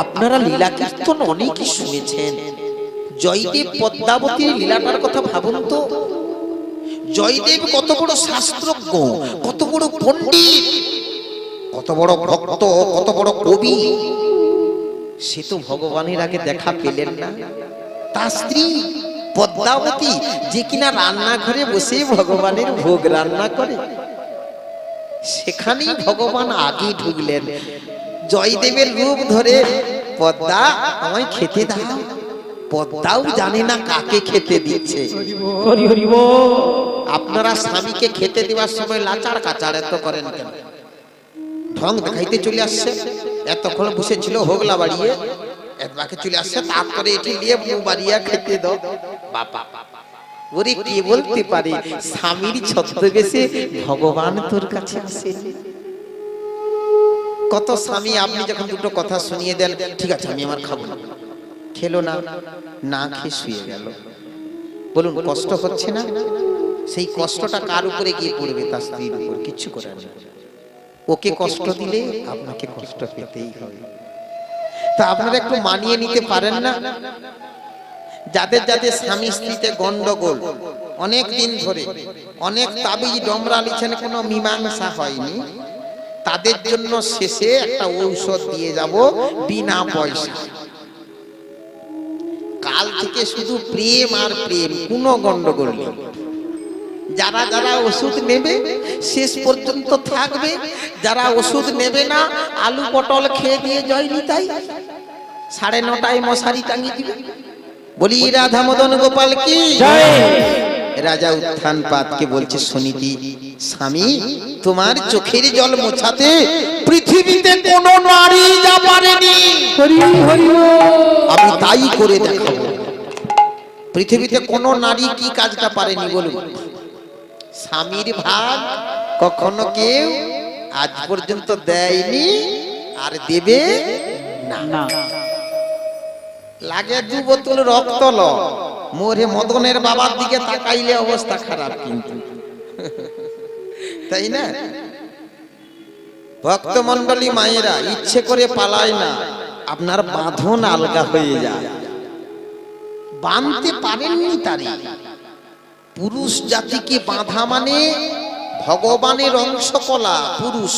আপনারা লীলা কীর্তন অনেকই শুনেছেন। জয়দেব পদ্মাবতীর লীলাটার কথা ভাবুন তো। জয়দেব কত বড় শাস্ত্রজ্ঞ, কত বড় পণ্ডিত, কত বড় ভক্ত, কত বড় কবি। সে তো ভগবানের আগে দেখা পেলেন না। তার স্ত্রী পদ্মাবতী, যে কিনা রান্নাঘরে বসে ভগবানের ভোগ রান্না করে, সেখানেই ভগবান আগে ঢুকলেন। জয়দেবের রূপ ধরে, পদ্মা আমায় খেতে দাও। পদ্মাও জানে না কাকে খেতে দিচ্ছে। আপনারা স্বামীকে খেতে দেওয়ার সময় লাচার কাচার এত করেন কেন? ঢং দেখাইতে চলে আসছে, এতক্ষণ বসেছিল হোগলা বাড়িয়ে, একবাকে চলে আসছে, তারপরে এটি নিয়ে মুখ বাড়িয়া খেতে দাও। বাবা ওরে কে বলতে পারে স্বামীর ছদ্মবেশে ভগবান তোর কাছে আসে? কত স্বামী আপনি যখন দুটো কথা শুনিয়ে দেন, ঠিক আছে আমি আমার খাবো না, খেলো না, না খেয়ে শুয়ে গেল। বলুন কষ্ট হচ্ছে না? সেই কষ্টটা কার উপরে গিয়ে পড়বে? তার স্ত্রীর উপর। কিচ্ছু করার নেই। ওকে কষ্ট দিলে আপনাকে কষ্ট পেতেই হবে। তা আপনারা একটু মানিয়ে নিতে পারেন না? যাদের যাদের স্বামী স্ত্রীতে গন্ডগোল অনেক দিন ধরে, অনেক তাবিজ ডমরা লিখেন, কোনো মীমাংসা হয়নি, তাদের জন্য শেষে একটা ঔষধ দিয়ে যাব বিনা পয়সা। কাল থেকে শুধু প্রেম আর প্রেম, কোনো গন্ডগোল নেই। যারা যারা ওষুধ নেবে শেষ পর্যন্ত থাকবে, যারা ওষুধ নেবে না আলু পটল খেয়ে দিয়ে জয়নি তাই 9:30 মশারি টাঙিয়ে দিবে। বলি রাধা মদন গোপাল কি জয়। রাজা উত্থান পাতকে বলছে, শুনিতি স্বামী, তোমার চোখের জল মোছাতে পৃথিবীতে কোন নারী যা পারেনি, আমি তাই করে দেখাবো। পৃথিবীতে কোন নারী কি কাজটা পারেনি বলুন? স্বামীর ভাগ কখনো কেউ আজ পর্যন্ত দেয়নি, আর দেবে না। লাগে 2 বোতল রক্ত ল, মোরে মদনের বাবার দিকে তাকাইলে অবস্থা খারাপ কিন্তু, তাই না? ভক্ত মন্ডলী মায়েরা ইচ্ছে করে পালায় না, আপনার বাঁধন আলগা হয়ে যায়। বাঁধতে পারেননি তারে। পুরুষ জাতিকে বাঁধা মানে ভগবানের অংশকলা পুরুষ।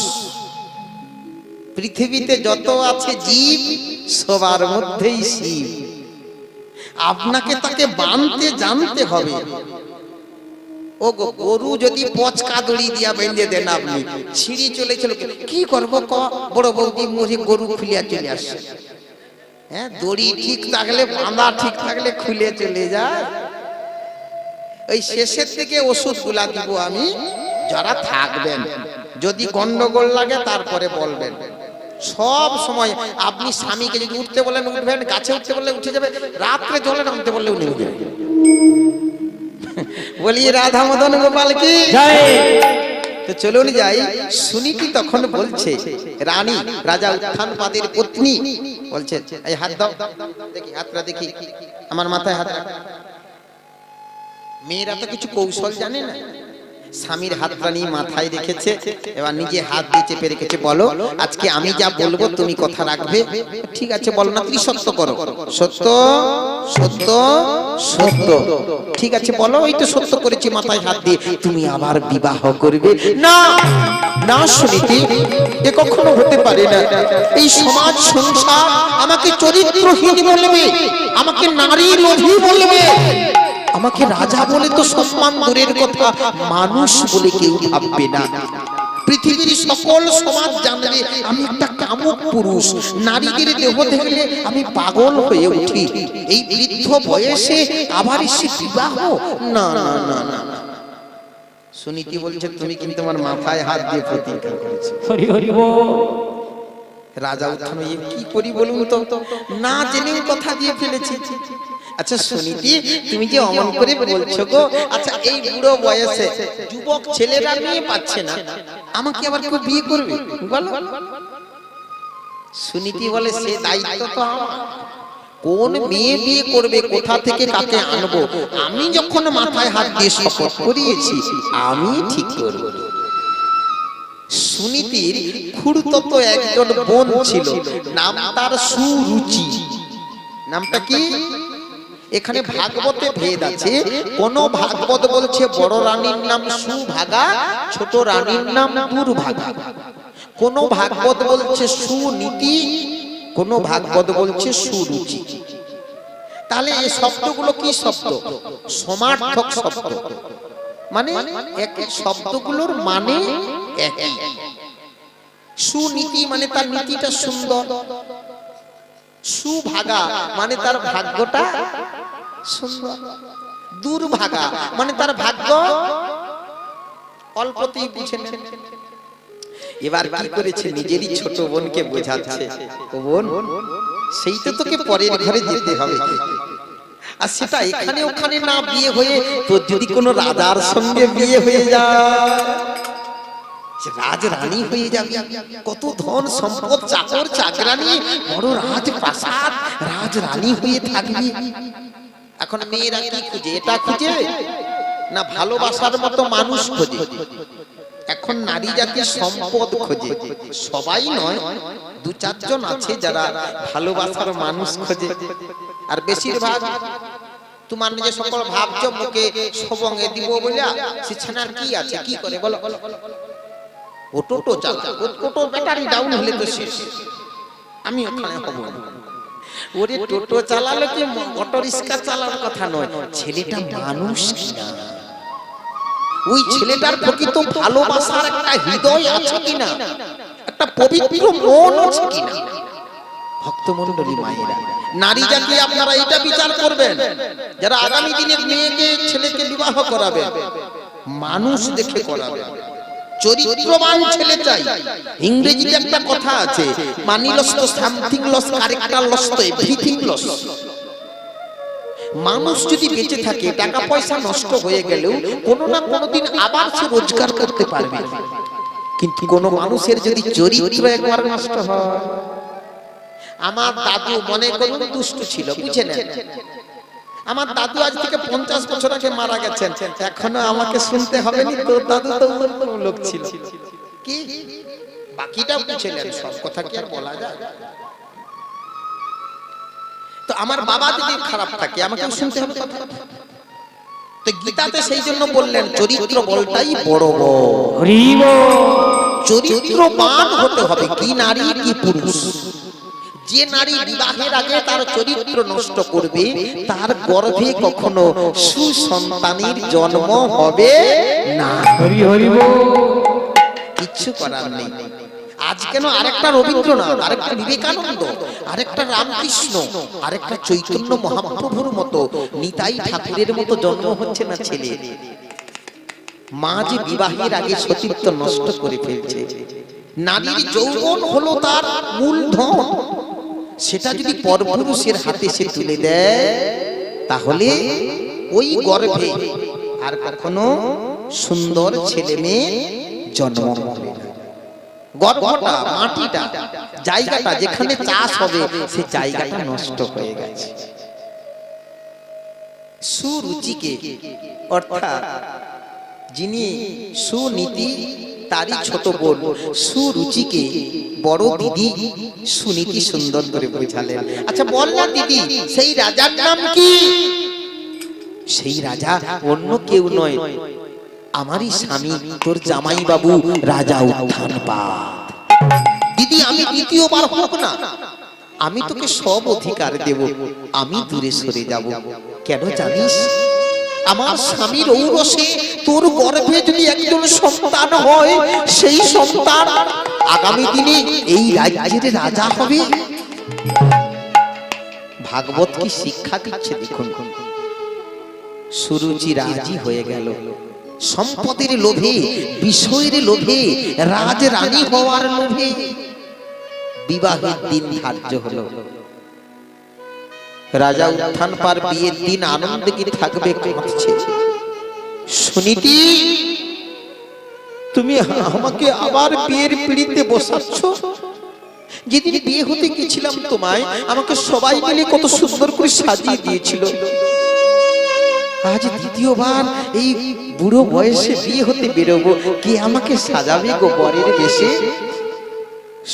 পৃথিবীতে যত আছে জীব সবার মধ্যেই শিব। আপনাকে তাকে বাঁধতে জানতে হবে। ও গরু যদি পচকা দড়ি দিয়া বেঁধে দেন, আপনি ছিঁড়ি চলে চলে কি করবো? বড় বৌদি মরে গরু খুলিয়া চলে আসছে। হ্যাঁ, দড়ি ঠিক থাকলে, বাঁধা ঠিক থাকলে খুলে চলে যায়। এই শেষের দিকে ওষুধ গুলা দিব আমি, যারা থাকবেন, যদি গন্ডগোল লাগে তারপরে বলবেন। সব সময় আপনি স্বামীকে যদি উঠতে বলেন উঠবেন, গাছে উঠতে বললে উঠে যাবে, রাত্রে জলে নামতে বললে উঠে যাবে। বলি রাধা মদন গোপাল কি জয়। তো চলুন যাই। সুনীতি তখন বলছে, রানী রাজা উত্থান পাদের পত্নী বলছে, এই হাত দাও দেখি, হাতটা দেখি, আমার মাথায় হাত। মেয়েরা তো কিছু কৌশল জানে না। স্বামীর হাতটা নিয়ে মাথায় রেখেছে, এবার নিজে হাত দিয়ে চেপে রেখেছে। বলো আজকে আমি যা বলবো তুমি কথা রাখবে। ঠিক আছে বলো না, তুমি সত্য করো। সত্য সত্য সত্য। ঠিক আছে বলো, এই তো সত্য করেছি মাথায় হাত দিয়ে। তুমি আবার বিবাহ করবে না? না সুনীতি, এ কখনো হতে পারে না। এই সমাজ সংসার আমাকে চরিত্রহীন বলবে, আমাকে নারী লোভী বলবে, আমাকে রাজা বলে তো সম্মান দূরের কথা, মানুষ বলে কেউ ভাববে না। পৃথিবীর সকল সমাজ জানবে আমি একটা কামুক পুরুষ। নারীদের দেহ দেখলে আমি পাগল হয়ে উঠি। এই বৃদ্ধ বয়সে আবার এসে বিবাহ? না না না না। সুনীতি বলছে, তুমি কিন্তু আমার মাথায় হাত দিয়ে প্রতিজ্ঞা করেছো। হরি হরি বল। রাজা উত্থান, কি করি বলুন তো, না জেনেও কথা দিয়ে ফেলেছি। আচ্ছা সুনীতি, তুমি যে অমন করে বলছো গো, আচ্ছা এই বুড়ো বয়সে যুবক ছেলেরা মেয়ে পাচ্ছে না, আমাকে আবার কেউ বিয়ে করবে বলো? সুনীতি বলে, সে দায়িত্ব তো আমার। কোন মেয়ে বিয়ে করবে, কোথা থেকে কাকে আনবো, আমি যখন মাথায় হাত দিয়ে শপথ করিয়েছি আমি ঠিক করব। সুনীতির খুড়তো একজন বোন ছিল, নাম তার সুরুচি। নামটা কি? এখানে ভাগবতে ভেদ আছে। কোন ভাগবত বলছে বড় রানীর নাম সুভাগা, ছোট রানীর নাম দুর্ভাগা। কোন ভাগবত বলছে সুনীতি, কোন ভাগবত বলছে সুরুচি। তাহলে এই শব্দগুলো কি শব্দ? সমার্থক শব্দ, মানে এক শব্দগুলোর মানে একই। সুনীতি মানে তার নীতিটা সুন্দর, সুভাগা মানে তার ভাগ্যটা সুন্দর, দুর্ভাগা মানে তার ভাগ্য অল্পতেই বুঝে নেন। এবার কি করেছে, নিজেরই ছোট বোনকে বোঝাচ্ছে, ও বোন সেই তো তোকে পরের ঘরে যেতে হবে, আর সেটা এখানে ওখানে না বিয়ে হয়ে তোর যদি কোনো রাজার সঙ্গে বিয়ে হয়ে যায়, রাজরানী হয়ে যাবে, কত ধন সম্পদ, চাকর চাকরানি, বড় রাজপ্রাসাদ, রাজরানী হয়ে থাকবি। এখন মেয়েরা কি খুঁজে? এটা খুঁজে না ভালোবাসার মতো মানুষ খোঁজে। এখন নারী জাতি সম্পদ খোঁজে। সবাই নয়, দু চারজন আছে যারা ভালোবাসার মানুষ খোঁজে। আর বেশিরভাগ তোমার যে সকল ভাবছো মুখে সবঙ্গে দিব বলে, সে ছানার কি আছে, কি করে বলো? ও টোটো চালা, টোটো ব্যাটারি ডাউন হলে তো শেষ, আমি ওখানে হব না। ওরে টোটো চালালো কি অটো রিক্সা চালানোর কথা নয়, ছেলেটা মানুষ কিনা, ওই ছেলেটার প্রকৃত ভালোবাসার একটা হৃদয় আছে কিনা, একটা পবিত্র মন আছে কিনা। ভক্তমণ্ডলী মায়েরা, নারী জাতি আপনারা এটা বিচার করবেন, যারা আগামী দিনে মেয়েকে ছেলেকে বিবাহ করাবে, মানুষ দেখে করাবে, চরিত্রবান ছেলে চাই। ইংরেজিতে একটা কথা আছে, মানি লস তো সামথিং লস, ক্যারেক্টার লস তো এভরিথিং লস। মানুষ যদি বেঁচে থাকে, টাকা পয়সা নষ্ট হয়ে গেলেও কোনো না কোনো দিন আবার সে রোজগার করতে পারবে, কিন্তু কোন মানুষের যদি চরিত্র একবার নষ্ট হয়। আমার দাদু মনে করুন দুষ্ট ছিল, বুঝে নেন, আমার দাদু আজ থেকে 50 বছর আগে মারা গেছেন, এখনো আমাকে শুনতে হবে না তোর দাদু তো অন্য লোক ছিল, কি বাকিটা বুঝলেন, সব কথা কি আর বলা যায়? তো আমার বাবা যদি খারাপ থাকে আমাকে শুনতে হবে কথা। তো গীতাতে সেই জন্য বললেন চরিত্র বলটাই বড় বড়, চরিত্রবান হতে হবে, কি নারী কি পুরুষ। যে নারী বিবাহের আগে তার চরিত্র নষ্ট করবে, তার গর্ভে কখনো সুসন্তানের জন্ম হবে না। হরি হরি বল, কিচ্ছু করার নেই। আজ কেন আরেকটা রবীন্দ্রনাথ, আরেকটা বিবেকানন্দ, আরেকটা রামকৃষ্ণ, আরেকটা চৈতন্য মহাপ্রভুর মতো, নিতাই ঠাকুরের মতো জন্ম হচ্ছে না ছেলে? মা যে বিবাহের আগে সতীত্ব নষ্ট করে ফেলছে। নারীর যৌবন হলো তার মূলধন, সেটা যদি পরপুরুষের হাতে সে তুলে দেয়, তাহলে ওই গর্ভে আর কখনো সুন্দর ছেলে মেয়ে জন্ম হবে না। গর্ভটা, মাটিটা, জায়গাটা যেখানে চাষ হবে, সে জায়গাটা নষ্ট হয়ে গেছে। সুরুচিকে অর্থাৎ যিনি সুনীতি, তারই ছোট বোন সুরুচিকে বড় দিদি সুনীতি সুন্দর করে বোঝালেন। আচ্ছা বল না দিদি, সেই রাজার নাম কি? সেই রাজা অন্য কেউ নয়, আমারই স্বামী, তোর জামাই বাবু রাজা উত্থানপাদ। দিদি আমি দ্বিতীয়বার হোক না, আমি তোকে সব অধিকার দেব, আমি দূরে সরে যাব। কেন জানিস? আমার স্বামীর ঔরসে তোর গর্ভে যদি একজন সন্তান হয়, সেই সন্তান আগামী দিনে এই রাজ্যের রাজা হবে। ভাগবত কি শিক্ষা দিচ্ছে দেখুন। সুরুচি রাজি হয়ে গেল, সম্পদের লোভে, বিষয়ের লোভে, রাজরানী হওয়ার লোভে বিবাহের দিন ধার্য হলো। রাজা উত্থানপার বিয়ের দিন আনন্দে কি থাকবে, কাঁদছে। সুনীতি, তুমি আমাকে আবার বিয়ের পিঁড়িতে বসাচ্ছ? যেদিন বিয়ে হতে গেছিলাম তোমায়, আমাকে সবাই মিলে কত সুন্দর করে সাজিয়ে দিয়েছিল। আজ দ্বিতীয়বার এই বুড়ো বয়সে বিয়ে হতে বেরোবো, কে আমাকে সাজাবে গো বরের বেশে?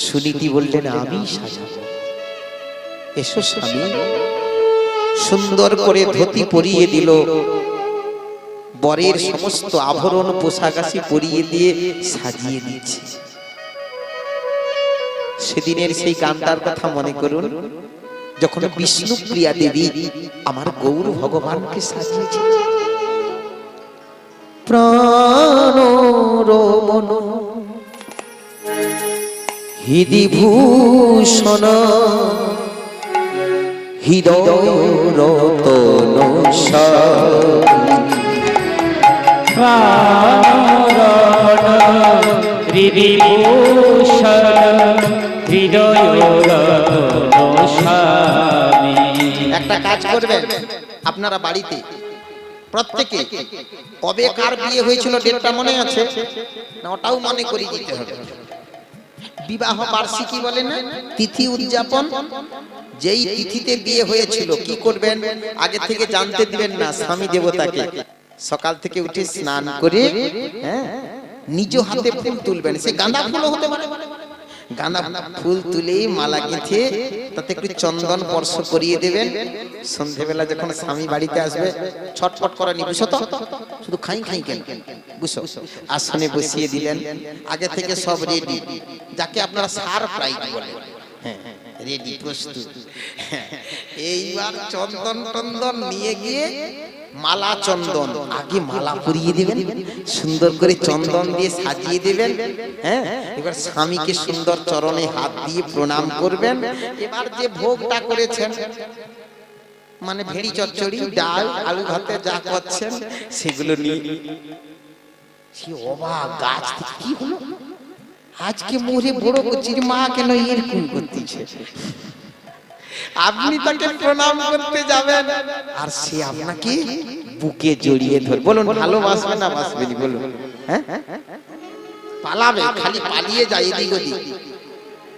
সুনীতি বললেন, আমি সাজাবো। এসো স্বামী। সুন্দর করে ধুতি পরিয়ে দিল, বরের সমস্ত আভরণ পোশাক আশি পরিয়ে দিয়ে সাজিয়ে দিচ্ছে। সেদিনের সেই গানটার কথা মনে করুন, যখন বিষ্ণুপ্রিয়া দেবী আমার গৌর ভগবানকে সাজিয়েছে। প্রাণ রমণ হৃদি ভূষণ হৃদয় রতন হৃদি ভূষণ হৃদয় রতন স্বামী। একটা কাজ করবেন আপনারা বাড়িতে প্রত্যেকে, কবে কার বিয়ে হয়েছিল ডেটটা মনে আছে না? ওটাও মনে করে দিতে হবে। বিবাহ বার্ষিকী বলে না, তিথি উদযাপন, যেই তিথিতে বিয়ে হয়েছিল কি করবেন? আগে থেকে জানতে দিবেন না স্বামী দেবতাকে। সকাল থেকে উঠে স্নান করে নিজ হাতে ফুল তুলবেন। সে গাঁদা ফুল হতে পারে, গাঁদা ফুল তুলে মালা গেঁথে তাতে একটু চন্দন স্পর্শ করিয়ে দেবেন। সন্ধেবেলা যখন স্বামী বাড়িতে আসবে, ছটফট করা নি, বুঝো তো? শুধু খাই খাই কেন, বুঝো? আসনে বসিয়ে দিলেন, আগে থেকে সব রেডি, যাকে আপনারা সারপ্রাইজ বলেন। রেডি, প্রস্তুত। এইবার চন্দন টন্দন নিয়ে গিয়ে মালা চন্দন আগে মালা পরিয়ে দিবেন, সুন্দর করে চন্দন দিয়ে সাজিয়ে দিবেন। এবার স্বামীকে সুন্দর চরণে হাত দিয়ে প্রণাম করবেন। এবার যে ভোগটা করেছেন, মানে ভেড়ি চচ্চড়ি, ডাল, আলু ভাতে যা করছেন সেগুলো নিয়ে সে অবাক, গাছ থেকে কি হলো আজকে মোরে বড় কচির মা কেন এরকম করতেছে? আপনি তাকে প্রণাম করতে যাবেন আর সে আপনাকে বুকে জড়িয়ে ধরে, বলুন ভালোবাসবে না বাসবেনি? বলুন। পালাবে, খালি পালিয়ে যায় এদিক ওদিক।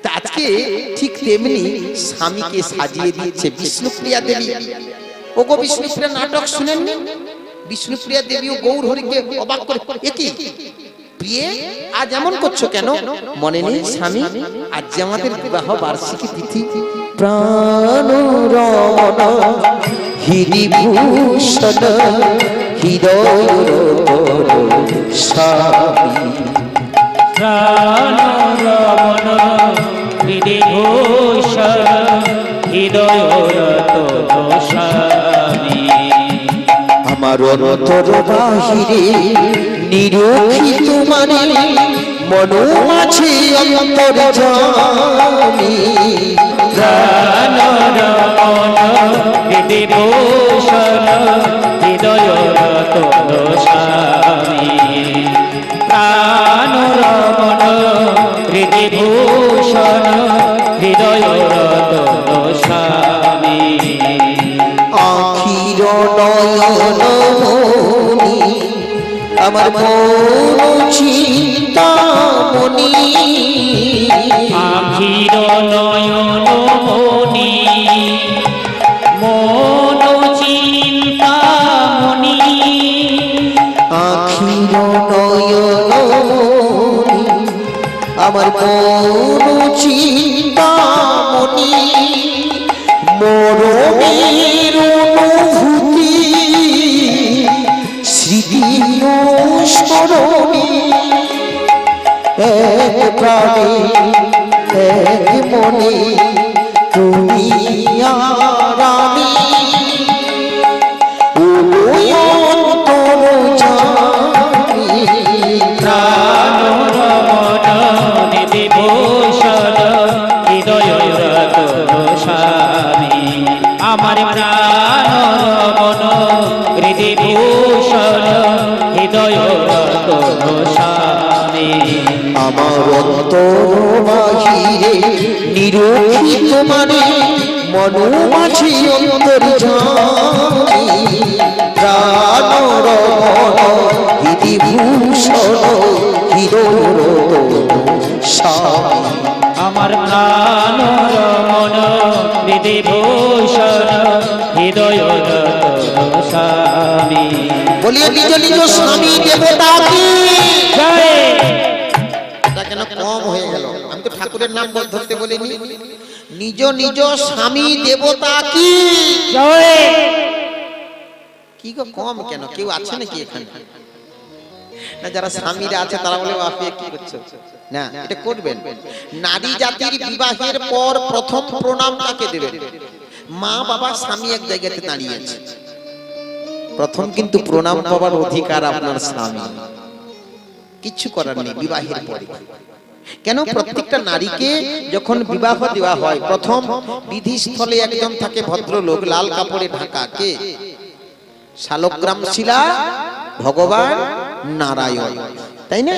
তা আজকে ঠিক তেমনি স্বামীকে সাজিয়ে দিয়েছে বিষ্ণুপ্রিয়া দেবী। ওগো বিষ্ণুপ্রিয়া নাটক শুনেননি? বিষ্ণুপ্রিয়া দেবী ও গৌর হরিকে অবাক করে, একই প্রিয়ে আজ এমন করছো কেন? মনে নেই স্বামী, আজ যে আমাদের বিবাহ বার্ষিকী তিথি। প্রাণ রমণ হৃদি ভূষণ হৃদয় রতন স্বামী। প্রাণ রমণ হৃদি ভূষণ হৃদয় রতন স্বামী। আমার অন্তর বাহিরে নিরক্ষিত মানে মন মাঝে অন্তর্যামী। প্রাণ রমণ হৃদি ভূষণ হৃদয় রতন স্বামী। প্রাণ রমণ হৃদি ভূষণ হৃদয় রতন স্বামী। আখির নয়ন মনি আমার মন চিন্তামণি। আখির নয়ন মনি মন চিন্তামণি। আখির নয়ন মনি আমার মন চিন্তামণি। মরণের অনুভূতি স্মৃতি স্মরণী। এক প্রাণে এক মনে তুমি আর আমি। অন্তর্যামী প্রাণ রমণ হৃদি ভূষণ হৃদয় রতন স্বামী। আমার প্রাণ রমণ হৃদি ভূষণ হৃদয় রতন স্বামী। আমার অন্তর বাহিরে নিরক্ষিত মানে মন মাঝে অন্তর্যামী। প্রাণ রমণ হৃদি ভূষণ হৃদয় রতন স্বামী। আমার প্রাণ রমণ হৃদয় ভূষণ হৃদয় রতন স্বামী। বলিয়ে নিজ নিজ স্বামী দেবতা কি জয়। এটা কেন কম হয়ে গেল? আমি তো ঠাকুরের নাম ধরতে বলিনি। নিজ নিজ স্বামী দেবতা কি জয়। কি গো কম কেন? কেউ আছে নাকি এখানে? না, যারা স্বামীরা আছে তারা বলে বাপে কি করছো? না, এটা করবেন। নারী জাতির বিবাহের পর প্রথম প্রণাম কাকে দেবেন? মা বাবা স্বামী এক জায়গাতে দাঁড়িয়ে আছে, প্রথম কিন্তু প্রণাম পাওয়ার অধিকার আপনার স্বামী। কিচ্ছু করার নেই বিবাহের পরে। কেন? প্রত্যেকটা নারীকে যখন বিবাহ দেওয়া হয় প্রথম বিধিস্থলে একজন থাকে ভদ্রলোক, লাল কাপড়ে ঢাকা। কে? শালগ্রাম শিলা ভগবান নারায়ণ, তাই না?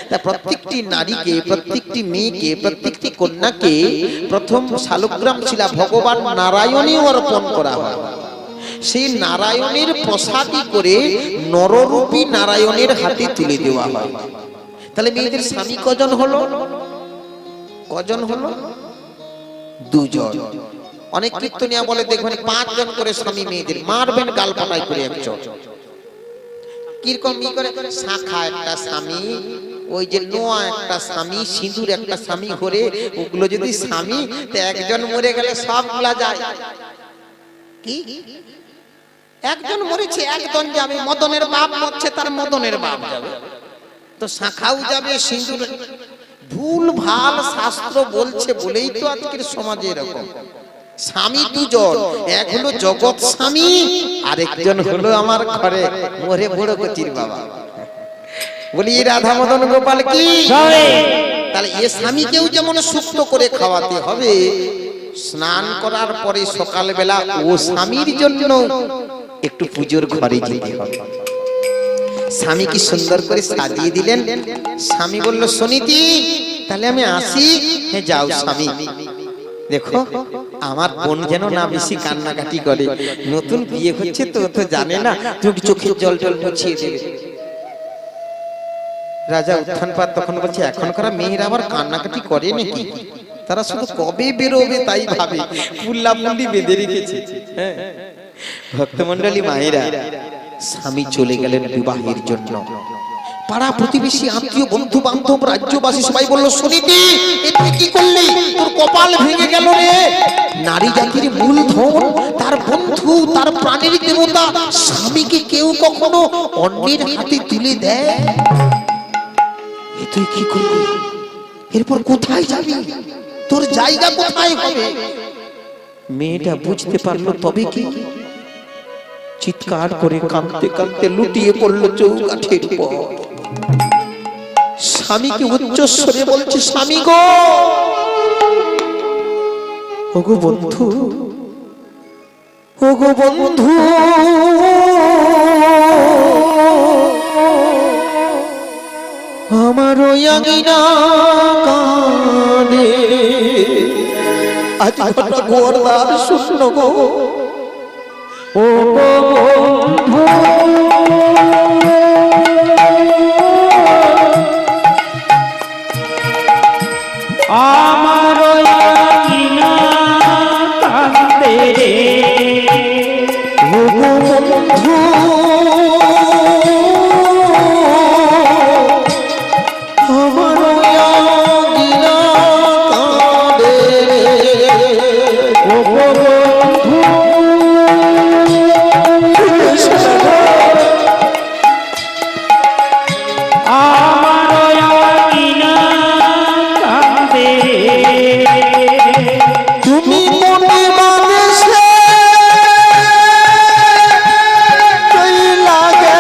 তা প্রত্যেকটি নারীকে, প্রত্যেকটি মেয়েকে, প্রত্যেকটি কন্যাকে প্রথম শালগ্রাম শিলা ভগবান নারায়ণই অর্পণ করা হয়। সেই নারায়ণের প্রসাদী করে নররূপী নারায়ণের হাতে তুলে দেওয়া হয়। তাহলে মেয়েদের স্বামী কজন হলো? কজন হলো? দুজন। অনেক কীর্তনিয়া বলে দেখবেন 5 জন করে স্বামী মেয়েদের মারবেন গাল পাটাই করে একজন। কিরকম করে? শাখা একটা স্বামী, ওই যে নোয়া একটা স্বামী, সিঁদুর একটা স্বামী করে, ওগুলো যদি স্বামী, তো একজন মরে গেলে সবগুলা যায়। কি? একজন মরেছে, একজন যাবে। মদনের বাপ মরছে, তার মদনের বাপ যাবে, তো শাখাও যাবে, সিঁদুর। ভুল ভাল শাস্ত্র বলছে বলেই তো আজকের সমাজে এরকম। স্বামী দুজন, এক হলো জগৎ স্বামী, আরেকজন হলো আমার ঘরে মরে বড় কচির বাবা। বলি রাধা মদন গোপাল কি? তাহলে এ স্বামীকেও যেমন সুক্ত করে খাওয়াতে হবে, স্নান করার পরে সকালবেলা ও স্বামীর জন্য একটু পুজোর ঘরে যেতে হবে। স্বামী কি সুন্দর করে সাজিয়ে দিলেন। স্বামী বলল, সুনীতি তাহলে আমি আসি। হ্যাঁ যাও স্বামী। দেখো আমার বোন যেন না বেশি কান্নাকাটি করে, নতুন বিয়ে হচ্ছে তো, তো জানে না, তুমি চোখের জল জল মুছিয়ে দেবে। রাজা উত্থানপাত তখন বলছে, এখনকার মেয়েরা আবার কান্নাকাটি করে নাকি? তারা শুধু কবে বেরোবে তাই ভাবে, পুল্লা পুল্লি বেঁধে রেখেছে। হ্যাঁ, ভক্তমন্ডলী মায়েরা, স্বামী চলে গেলেন বিবাহের জন্য। পাড়া প্রতিবেশী আত্মীয় বন্ধু বান্ধব রাজ্যবাসী সবাই বলল, সুনীতি তুই কি করলি? তোর কপাল ভেঙে গেল রে। নারী জাতির মূলধন, তার বন্ধু, তার প্রাণের দেবতা স্বামীকে কেউ কখনো অন্যের হাতে তুলে দেয়? তুই কি করলি? এরপর কোথায় যাবি? তোর জায়গা কোথায় হবে? মেয়েটা বুঝতে পারলো, তবে কি চিৎকার করে কাঁদতে কাঁদতে লুটিয়ে পড়লো চৌকাঠের উপর। স্বামীকে উচ্চস্বরে বলছে, স্বামী গো, ওগো বন্ধু, ওগো বন্ধু, আমার ওই আঙিনা কানে আজ ঘরদার শূন্য গো। ও বন্ধু, আমার আঙিনা কান্দে রে। ও বন্ধু, আমার আঙিনা কাঁদে রে। ও বন্ধু, আমার আঙিনা কান্দে রে। তুমি মনে বাদেশে লাগে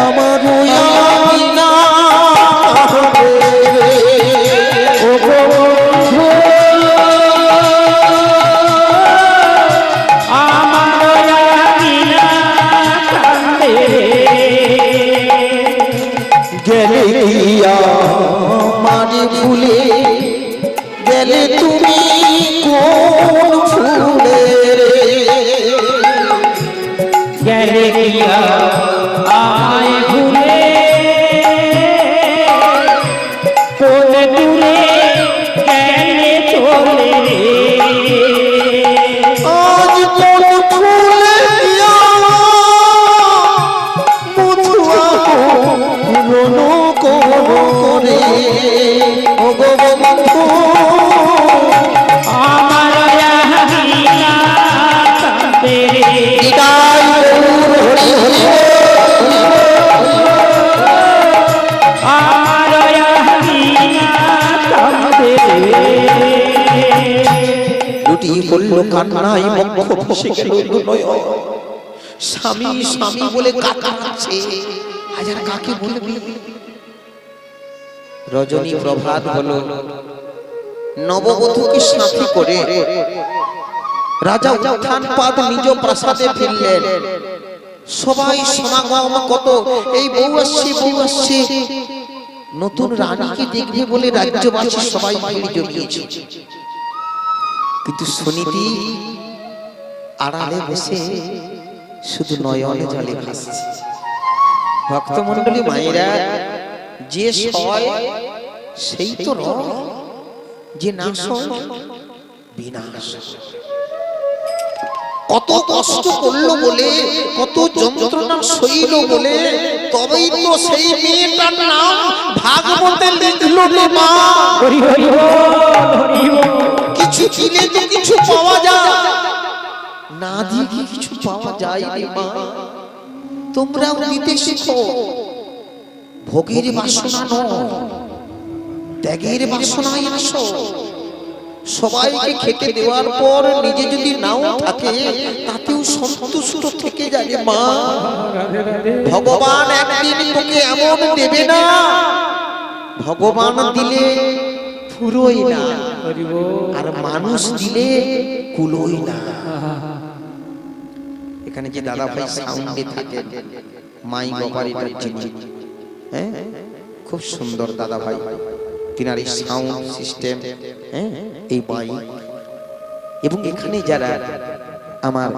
আমার আঙিনা কাঁদে রে। ও বন্ধু, আমার আঙিনা কান্দে রে। গেলে দিয়া মারি ভুলে, গেলে তুমি কোন ফুলে রে। গেলে গিয়া আমায় ভুলে, কোন দূরে গেলে চলে রে আজ কোন ফুলে দিয়া মধুয়া পুরনো করে ও গো বন্ধু আমার আহিলা কাঁদে রে নিতাই গৌর হরি হরি আমার আহিলা কাঁদে রে দুটি বলল কান্নাই বক্ষ ভসে গেল নয় স্বামী স্বামী বলে কাকাচ্ছে হাজার কাকে বলবি রজনী প্রভাত হলো নববধূকে সাথী করে রাজা উত্থান পাদ নিজ প্রাসাদে ফিরলেন সবাই সমাগম কত এই বউ আসছে নতুন রানীকে দেখবে বলে রাজ্যবাসী সবাই ভিড় জমিয়েছে কিন্তু সুনীতি আড়ালে বসে শুধু নয়নে জলে ভাসছে ভক্তমণ্ডলী মায়েরা যে সয় সেই তো রয় যে না সয় বিনাশ কত কষ্ট করলো বলে কত যন্ত্রণা সইল বলে তবেই তো সেই মেয়েটার নাম ভাগবতে লিখলো রে মা হরি হরি হরি কিছু দিলে তো কিছু পাওয়া যায় না দিয়ে কি কিছু পাওয়া যায় রে মা তোমরাও নিতে শিখো ভোগের বাসনা নয় ত্যাগের বাসনায় আসো সবাইকে খেতে দেওয়ার পর নিজে যদি নাও থাকে তাতেও সন্তুষ্ট থেকে যাবে মা ভগবান একদিন তোকে এমন দেবে না ভগবান দিলে ফুরোই না আর মানুষ দিলে কুলোই না এখানে যে দাদা ভাই সাউন্ডে থাকেন মাইক অপারেটর যিনি হ্যাঁ খুব সুন্দর দাদা ভাই তিনার এই সাউন্ড সিস্টেম হ্যাঁ এই মাইক এবং এখানে যারা আমার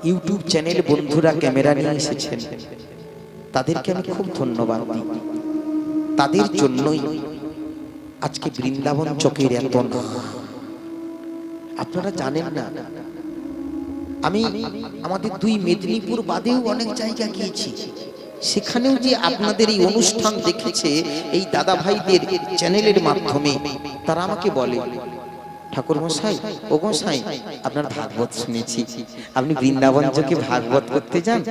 ইউটিউব চ্যানেল বন্ধুরা ক্যামেরা নিয়ে এসেছেন তাদেরকে আমি খুব ধন্যবাদ দিই তাদের জন্যই আজকে বৃন্দাবন চকের এত নাম আপনারা জানেন না আমি আমাদের দুই মেদিনীপুর বাদেও অনেক জায়গা গিয়েছি সেখানেও যে আপনাদের এই অনুষ্ঠান দেখেছে এই দাদা ভাইদের চ্যানেলের মাধ্যমে তারা আমাকে বলে ঠাকুর মশাই ও গোসাই আপনার ভাগবত শুনেছি আপনি বৃন্দাবন চকে ভাগবত করতে যান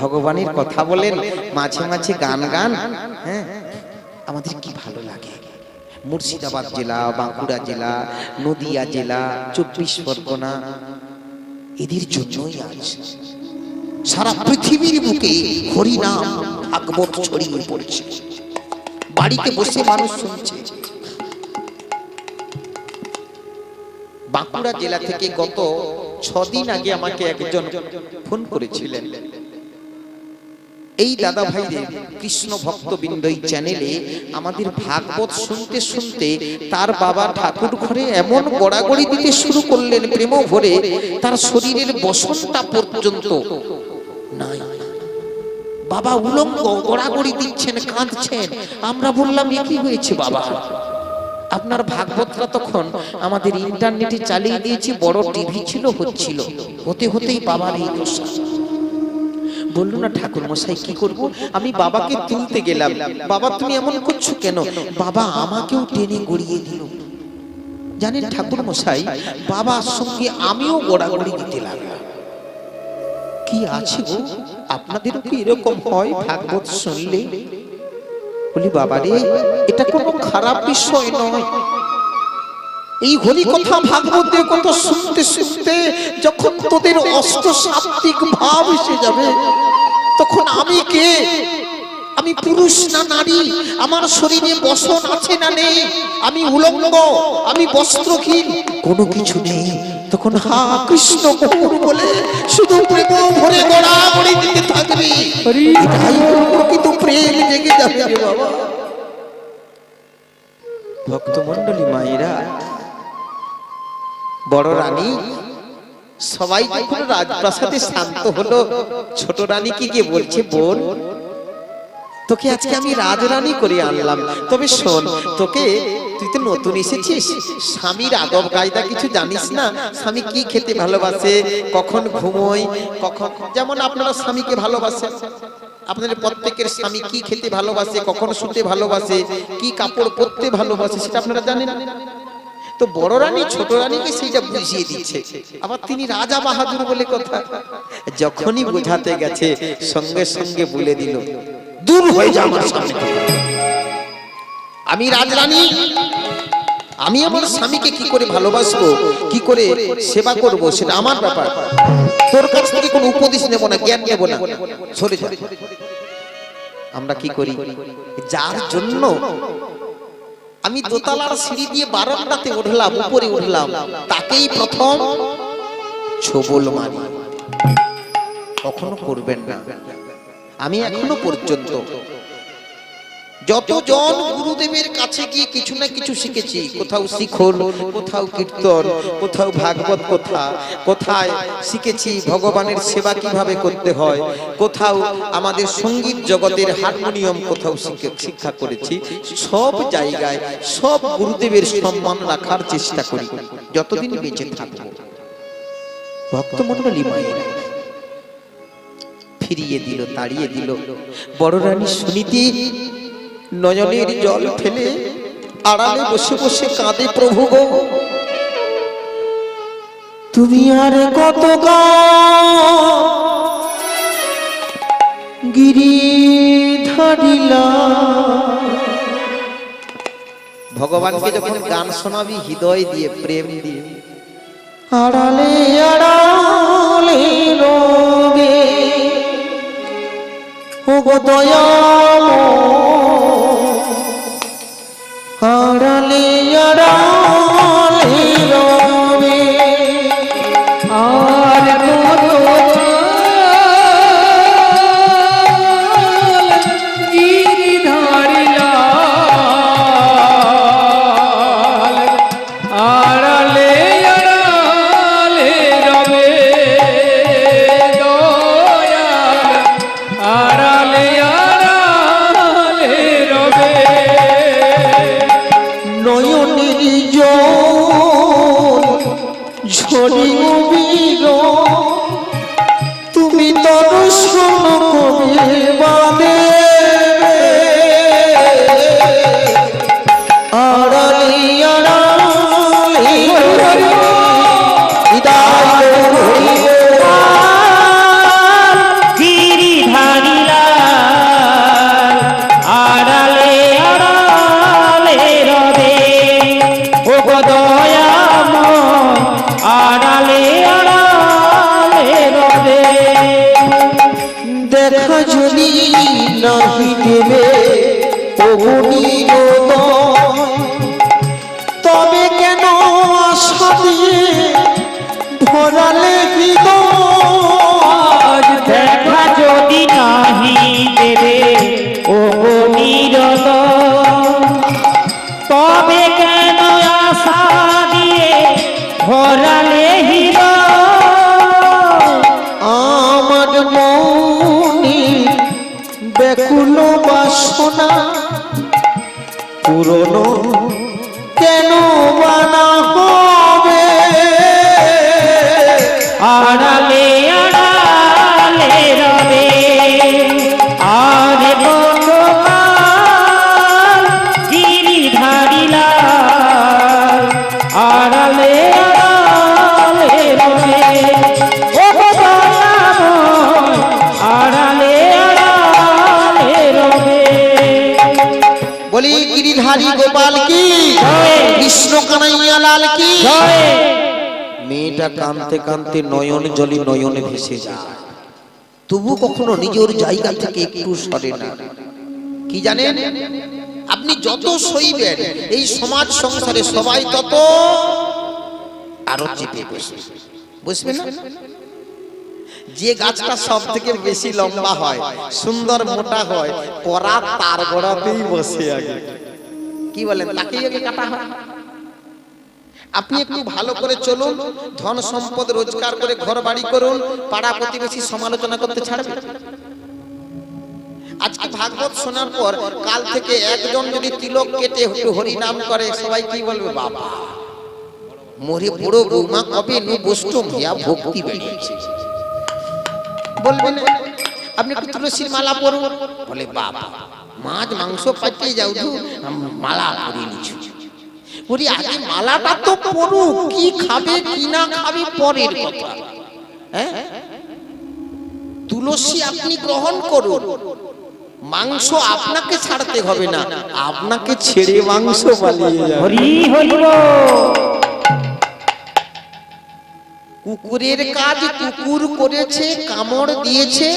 ভগবানের কথা বলেন মাঝে মাঝে গান গান হ্যাঁ আমাদের কি ভালো লাগে মুর্শিদাবাদ জেলা বাঁকুড়া জেলা নদিয়া জেলা 24 পরগনা এদের জন্যই আজ সারা পৃথিবীর বুকে হরিনাম ভাগবত ছড়িয়ে পড়ছে বাড়িতে বসে মানুষ শুনছে বাঁকুড়া জেলা থেকে গত 6 দিন আগে আমাকে একজন ফোন করেছিলেন এই দাদা ভাইদের কৃষ্ণ ভক্তবৃন্দ এই চ্যানেলে আমাদের ভাগবত শুনতে শুনতে তার বাবা ঠাকুর ঘরে এমন গড়াগড়ি দিতে শুরু করলেন প্রেম ভরে তার শরীরের বসনটা পর্যন্ত নাই বাবা উলঙ্গ গড়াগড়ি দিচ্ছেন কাঁদছেন আমরা বললাম এ কি হয়েছে বাবা আপনার ভাগবতরা তখন আমাদের ইন্টারনেটে চালিয়ে দিয়েছি বড় টিভি ছিল হচ্ছিল হতে হতেই বাবার এই দশা বললো না ঠাকুর মশাই কি করব আমি বাবাকে তুলতে গেলাম বাবা তুমি এমন করছো কেন বাবা আমাকেও টেনে গড়িয়ে দিল জানেন ঠাকুর মশাই বাবার সঙ্গে আমিও গড়াগড়ি দিতে লাগলাম কি আছে গো আপনাদেরও কি এরকম হয় ভাগবত শুনলে বলি বাবা রে এটা কোনো খারাপ বিষয় নয় এই হরি কথা ভাগবতের কথা শুনতে শুনতে যখন তোদের অষ্ট সাত্বিক ভাব এসে যাবে তখন আমি কে আমি পুরুষ না নারী আমার শরীরে বসন আছে না নেই আমি উলঙ্গ আমি বস্ত্রহীন কোনো কিছু নেই তখন হা কৃষ্ণ গৌর বলে শুধু প্রেম ভরে গড়াগড়ি দিতে থাকবি এটাই প্রকৃত প্রেম জেগে যাবে রে বাবা ভক্তমণ্ডলী মায়েরা বড় রানী সবাই যখন রাজপ্রাসাদে শান্ত হলো ছোট রানীকে গিয়ে বলছে বোন তোকে আজকে আমি রাজরানী করে আনলাম তবে শোন তোকে তুই তো নতুন এসেছিস, স্বামীর আদব কায়দা কিছু জানিস না। স্বামী কি খেতে ভালোবাসে, কখন ঘুমোয়, কখন, যেমন আপনারা স্বামীকে ভালোবাসেন, আপনাদের প্রত্যেকের স্বামী কি খেতে ভালোবাসে, কখন শুতে ভালোবাসে, কি কাপড় পরতে ভালোবাসে, সেটা আপনারা জানেন। তো বড় রানী ছোট রানীকে সেইটা বুঝিয়ে দিচ্ছে। আবার তিনি রাজা বাহাদুর বলে কথা, যখনই বোঝাতে গেছে সঙ্গে সঙ্গে বলে দিল, দূর হয়ে যা আমার সামনে থেকে। আমি রাজরানী, আমি আমার স্বামীকে কি করে ভালোবাসবো, কি করে সেবা করব, সেটা আমার ব্যাপার। তোর কাছ থেকে কোনো উপদেশ নেব না, জ্ঞান নেব না, সরে যা। আমরা কি করি, যার জন্য আমি দোতলার সিঁড়ি দিয়ে বারান্দাতে উঠলাম, উপরে উঠলাম, তাকেই প্রথম ছোবল মারি। কখনো করবেন না। আমি এখনো পর্যন্ত যতজন গুরুদেবের কাছে গিয়ে কিছু না কিছু শিখেছি, কোথাও শিখল, কোথাও কীর্তন, কোথাও ভাগবত কথা, কোথায় শিখেছি ভগবানের সেবা কিভাবে করতে হয়, কোথাও আমাদের সঙ্গীত জগতের হারমোনিয়াম কোথাও শিক্ষা করেছি, সব জায়গায় সব গুরুদেবের সম্মান রাখার চেষ্টা করি যতদিন বেঁচে থাকব। ভক্তমণ্ডলী মায়েরা ফিরিয়ে দিল, তাড়িয়ে দিল। বড় রানী সুনীতি নয়নের জল ফেলে আড়ালে বসে বসে কাঁদে, প্রভু গো তুমি আর কত গিরি ধরিলা। ভগবানকে যখন গান শোনাবি হৃদয় দিয়ে, প্রেম দিয়ে, আড়ালে আড়ালে রবে ও গো দয়াময়, আড়ালে আড়ালে রবে আর কত গিরিধারিলা আড়ালে আড়ালে রবে দয়াল, আড়ালে আড়ালে রবে। নয়নের জল ঝরিও বীর, তুমি দর্শন করে বাদে আড়ালে আড়ালে হৃদয় গিরিধারিলা আড়ালে আড়ালে রবে ও গো দয়াময়, আড়ালে আড়ালে রবে। দেখা যদি নাহি দেবে অগুণীর দয়, তবে কেন আশা দিয়ে ভরালে হৃদয়। দেখা যদি নাহি দেবে ও নিরত, তবে কেন আশা দিয়ে ভরালে হৃদয়। আমার মনে ব্যাকুল বাসনা পুরনো কেন বানা হবে। আড়ালে আড়ালে রবে আর কতকাল গিরিধারিলা আড়ালে আড়ালে রবে ও দয়াময়, আড়ালে আড়ালে রবে। বলি গিরিধারী গোপাল কি, কৃষ্ণ কানাইয়া লাল কি। মেয়েটা কাঁদতে কাঁদতে নয়ন জলে নয়নে ভেসে যায়, তবু কখনো নিজের জায়গা থেকে একটু সরে না। কি জানেন, আপনি যত সইবেন এই সমাজ সংসারে সবাই তত আরো চেপে বসবে, বুঝবেন না? যে গাছটা সব থেকে বেশি লম্বা হয়, সুন্দর মোটা হয়, করা তার গোড়াতেই বসে আগে। কি বলেন, তাকেই আগে কাটা হয়। আপনি একটু ভালো করে চলুন, ধন সম্পদ রোজগার করে ঘর বাড়ি করুন, পাড়া প্রতিবেশী সমালোচনা করতে ছাড়বে। আজকে ভাগবত শোনার পর কাল থেকে একজন যদি তিলক কেটে হরি নাম করে, সবাই কি বলবে? বাবা মরে বড় বৌমা কবে নু বষ্টম হিয়া ভক্তি বেরিয়েছে বলবেন। আপনি একটু তুলসীর মালা পরুন, বলে বাবা মাছ মাংস পাঠিয়ে যাও তো মালা পরিয়ে নিচ্ছ। বলি আগে মালাটা তো পরু, কি খাবে কি না খাবে পরের কথা। হ্যাঁ, তুলসী আপনি গ্রহণ করুন, মাংস আপনাকে ছাড়তে হবে না, আপনাকে ছেড়ে মাংস পালিয়ে যাবে। হরি হরি বল। কুকুরের কাজ কুকুর করেছে, কামড় দিয়েছে,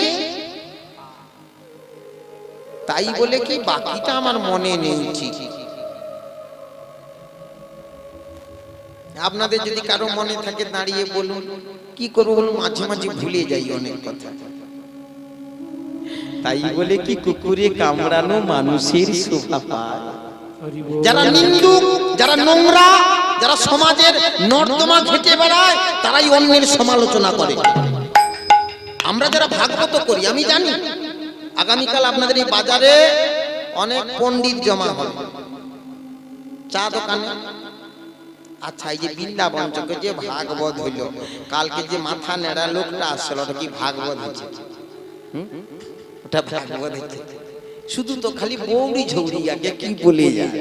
তাই বলে কি বাকিটা আমার মনে নেই। ঠিক আপনাদের যদি কারো মনে থাকে দাঁড়িয়ে বলুন, কি করবো বলুন, মাঝে মাঝে ভুলে যাই অনেক কথা। তাই বলে কি কুকুরে কামড়ানো মানুষের শোভা পায়? যারা নিন্দুক, যারা নোংরা, যারা সমাজের নর্দমা ঘেটে বেড়ায়, তারাই অন্যের সমালোচনা করে। আমরা যারা ভাগবত করি, আমি জানি আগামীকাল আপনাদের এই বাজারে অনেক পণ্ডিত জমা হবে চা দোকানে। আচ্ছা, এই যে বৃন্দাবন চকে যে ভাগবত হইল, কালকে যে মাথা নেড়া লোকটা আসছিল, ওটা কি ভাগবত হয়েছে? ওটা ভাগবত হয়েছে? শুধু তো খালি বৌড়ি ঝৌড়ি আগে কি বলে যায়।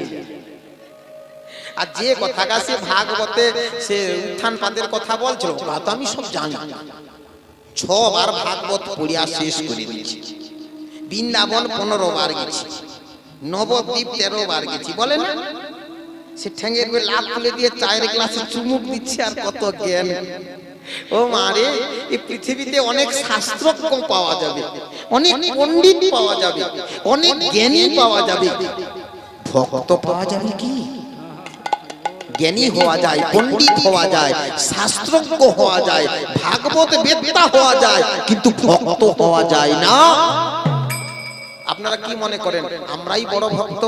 আর যে কথা সে ভাগবতে সে উত্থান পাদের কথা বলছিল, তা তো আমি সব জানি। 6 বার ভাগবত পড়িয়া শেষ করে দিয়েছি। বৃন্দাবন 15 বার গেছি, নবদ্বীপ 13 বার গেছি। বলে না সে ঠ্যাঙের লাভ তুলে দিয়ে চায়ের গ্লাসে চুমুক দিচ্ছে, আর কত জ্ঞান। ও মারে, এই পৃথিবীতে অনেক শাস্ত্রজ্ঞ পাওয়া যাবে, অনেক পণ্ডিত পাওয়া যাবে, অনেক জ্ঞানী পাওয়া যাবে, ভক্ত পাওয়া যাবে কি? জ্ঞানী হওয়া যায়, পণ্ডিত হওয়া যায়, শাস্ত্রজ্ঞ হওয়া যায়, ভাগবত বেত্তা হওয়া যায়, কিন্তু ভক্ত হওয়া যায় না। আপনারা কি মনে করেন আমরাই বড় ভক্ত?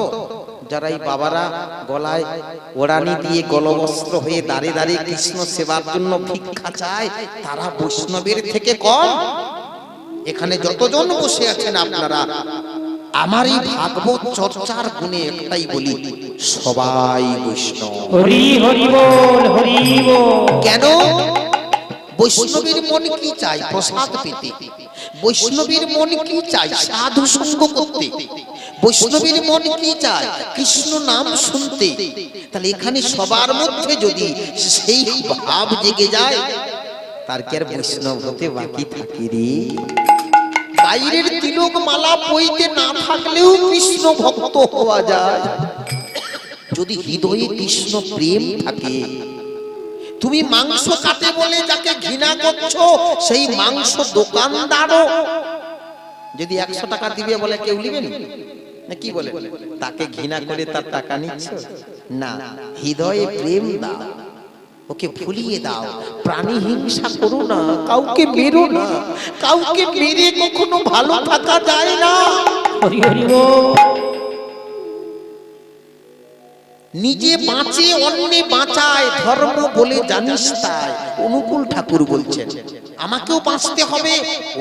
যারা এই বাবারা গলায় ওড়ানি দিয়ে গলবস্ত্র হয়ে দাঁড়িয়ে দাঁড়িয়ে কৃষ্ণ সেবার জন্য ভিক্ষা চায়, তারা বৈষ্ণবের থেকে কম? এখানে যতজন বসে আছেন আপনারা, আমার এই ভাগবত চর্চার গুণে একটাই বলি, সবাই বৈষ্ণব। হরি হরি বল, হরি বল। কেন? বৈষ্ণবের মন কি চাই? প্রসাদ পেতে। বৈষ্ণবের মন কি চাই? সাধু সঙ্গ করতে। বৈষ্ণবের মন কি চায়? কৃষ্ণ নাম শুনতে। তাহলে এখানে সবার মধ্যে যদি সেই ভাব জেগে যায়, তার কি আর বৈষ্ণব হতে বাকি থাকে রে? বাইরের তিলক মালা পইতে না থাকলেও কৃষ্ণ ভক্ত হওয়া যায়, যদি হৃদয়ে কৃষ্ণ প্রেম থাকে। তুমি মাংস কাটে বলে যাকে ঘৃণা করছো, সেই মাংস দোকানদারও যদি 100 টাকা দিবে বলে কেউ নেবেন না? কি বলে? তাকে ঘৃণা করে তার টাকা নিচ্ছ না, হৃদয়ে প্রেম দাও, ওকে ভুলিয়ে দাও। প্রাণী হিংসা করো না, কাউকে মেরো না, কাউকে মেরে কখনো ভালো থাকা যায় না। হরি হরি বল। নিজে বাঁচে অন্যে বাঁচায়, ধর্ম বলে জানিস তাই। অনুকূল ঠাকুর বলছেন আমাকেও বাঁচতে হবে,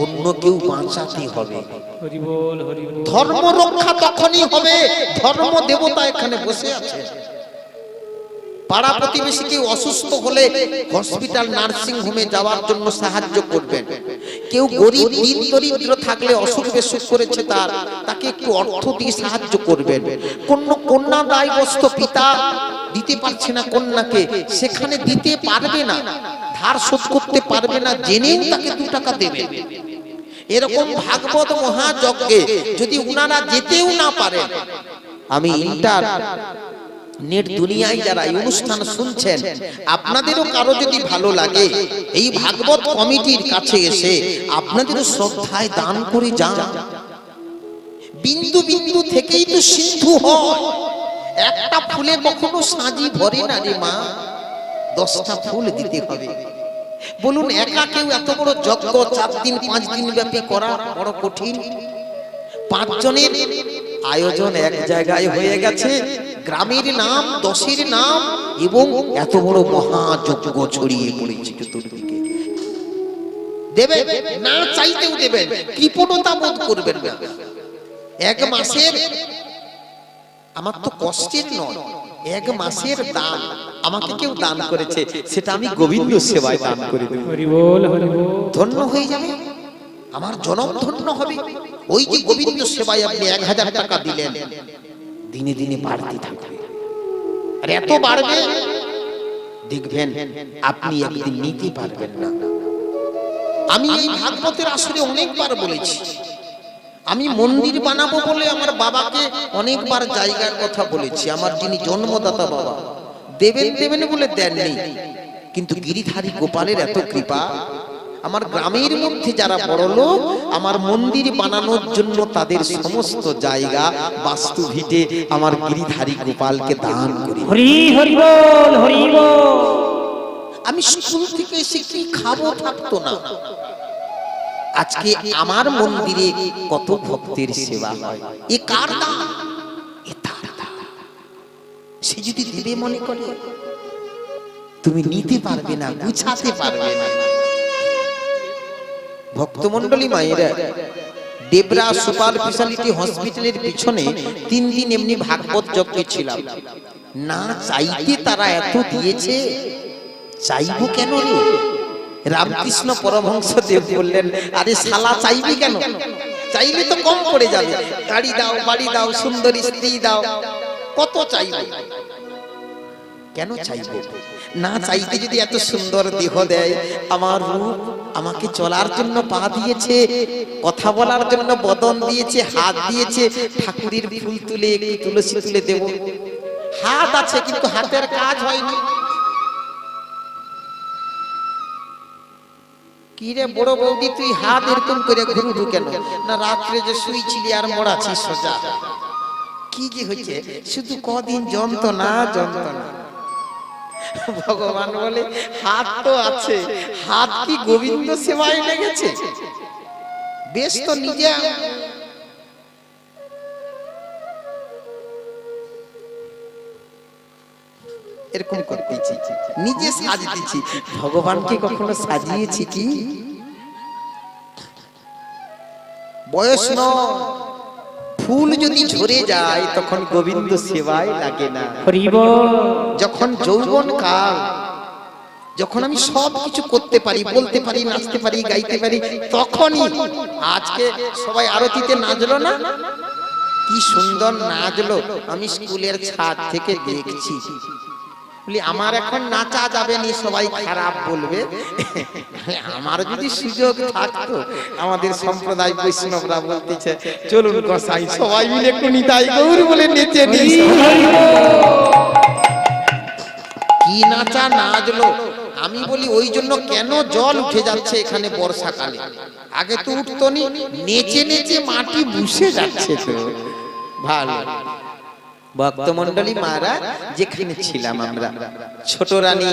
অন্যকেও বাঁচাতে হবে। হরি বল, হরি বল। ধর্ম রক্ষা তখনই হবে, ধর্ম দেবতা এখানে বসে আছে। পাড়া প্রতিবেশী কেউ অসুস্থ হলে হসপিটাল নার্সিং হোমে যাওয়ার জন্য সাহায্য করবেন। কেউ গরিব দিন দরিদ্র থাকলে অসুখ বিসুখ করেছে তাকে একটু অর্থ দিয়ে সাহায্য করবেন। কোন কন্যা দায়গ্রস্ত পিতা দিতে পারছে না কন্যাকে, সেখানে দিতে পারবে না, ধার শোধ করতে পারবে না, জেনেও তাকে 2 টাকা দেবেন। এরকম ভাগবত মহাযজ্ঞে যদি উনারা যেতেও না পারেন, আমি নেট দুনিয়ায় যারা এই অনুষ্ঠান শুনছেন, আপনাদেরও কারো যদি ভালো লাগে, এই ভাগবত কমিটির কাছে এসে আপনাদেরও শ্রদ্ধায় দান করে যান। বিন্দু বিন্দু থেকেই তো সিন্ধু হয়। একটা ফুলে কখনো সাজি ভরে না রে মা, 10টা ফুল দিতে হবে। বলুন একা কেউ এত বড় যজ্ঞ 4 দিন 5 দিন ব্যাপী করা বড় কঠিন। 5 জনের আয়োজন এক জায়গায় হয়ে গেছে, গ্রামের নাম, দশের নাম, এবং এত বড় মহাযজ্ঞ ছড়িয়ে পড়েছে চতুর্দিকে। দেবে না চাইতেও দেবেন, কৃপণতা বোধ করবেন না। এক মাসের, আমার তো কষ্টের নয়, এক মাসের দান আমাকে কেউ দান করেছে, সেটা আমি গোবিন্দ সেবায় দান করে দেব, হরি বল হরি বল। ধন্য হয়ে যাবে, আমার জনম ধন্য হবে। ওই যে গোবিন্দ সেবায় আপনি 1000 টাকা দিলেন, দিনে দিনে বাড়তে থাকবে, আর এত বাড়বে দেখবেন আপনি একদিন নিতে পারবেন না। আমি এই ভাগবতের আসরে অনেকবার বলেছি, আমি মন্দির বানাবো বলে আমার বাবাকে অনেকবার জায়গার কথা বলেছি। আমার যিনি জন্মদাতা বাবা দেবেন দেবেন বলে দেননি, কিন্তু গিরিধারী গোপালের এত কৃপা, আমার গ্রামের মধ্যে যারা বড় লোক আমার মন্দির বানানোর জন্য তাদের সমস্ত জায়গা বাস্তু ভিটে আমার গিরিধারী গোপালকে দান করি। হরি হরি বল হরি বল। আমি স্কুল থেকে এসে কি খাবো থাকতো না, আজকে আমার মন্দিরে কত ভক্তের সেবা হয়, এ কার দান? এ তার দান। সে যদি দেবে মনে করে, তুমি নিতে পারবে না, গুছাতে পারবে না। ভক্তমন্ডলী মায়েরা, দেবরা সুপার স্পেশালিটি হসপিটালের পিছনে 3 দিন এমনি ভাগবত যজ্ঞে ছিলাম। না চাইতে তারা এত দিয়েছে, চাইবো কেন রে? রামকৃষ্ণ পরমহংস দেব বললেন, আরে শালা চাইবি কেন? চাইলে তো কম পড়ে যাবে, গাড়ি দাও, বাড়ি দাও, সুন্দরী স্ত্রী দাও, কত চাইবে? কেন চাইবো? না চাইতে যদি এত সুন্দর দেহ দেয়, আমার রূপ, আমাকে চলার জন্য পা দিয়েছে, কথা বলার জন্য বদন দিয়েছে, হাত দিয়েছে, ঠাকুরের ফুল তুলে একটু তুলসী তুলে দেব। হাত আছে কিন্তু হাতের কাজ হয়নি। কি রে বড় বৌদি, তুই হাত এরকম করে ঘুরু কেন? না রাত্রে যে শুইছিলি আর মরাছিস সোজা। কি যে হচ্ছে, শুধু কদিন যন্ত্রণা যন্ত্রণা। ভগবান বলে হাত তো আছে, হাত কি গোবিন্দ সেবায় লেগেছে? বেশ তো নিজে এরকম করতেছি, নিজে সাজতেছি, ভগবানকে কখনো সাজিয়েছি কি? বয়স নয়, ফুল যদি ঝরে যায় তখন গোবিন্দ সেবায় লাগে না। হরি বল। যখন যৌবন কাল, যখন আমি সব কিছু করতে পারি, বলতে পারি, নাচতে পারি, গাইতে পারি, তখনই। আজকে সবাই আরতিতে নাচলো না, কি সুন্দর নাচলো, আমি স্কুলের ছাদ থেকে দেখছি। বলি আমার এখন নাচা যাবে না, সবাই খারাপ বলবে। আমার যদি সুযোগ থাকতো, আমাদের সম্প্রদায় বৈষ্ণবরা বলতেছে, চলুন গোসাই সবাই মিলে কুনিতাই গৌর বলে নেচে নিই। কি নাচা নাচলো! আমি বলি ওই জন্য কেন জল উঠে যাচ্ছে এখানে বর্ষাকালে? আগে তো উঠতো নি, নেচে নেচে মাটি বুঝে যাচ্ছে। তো ভালো ভক্তমন্ডলী মারা, যেখানে ছিলাম আমরা, ছোট রানী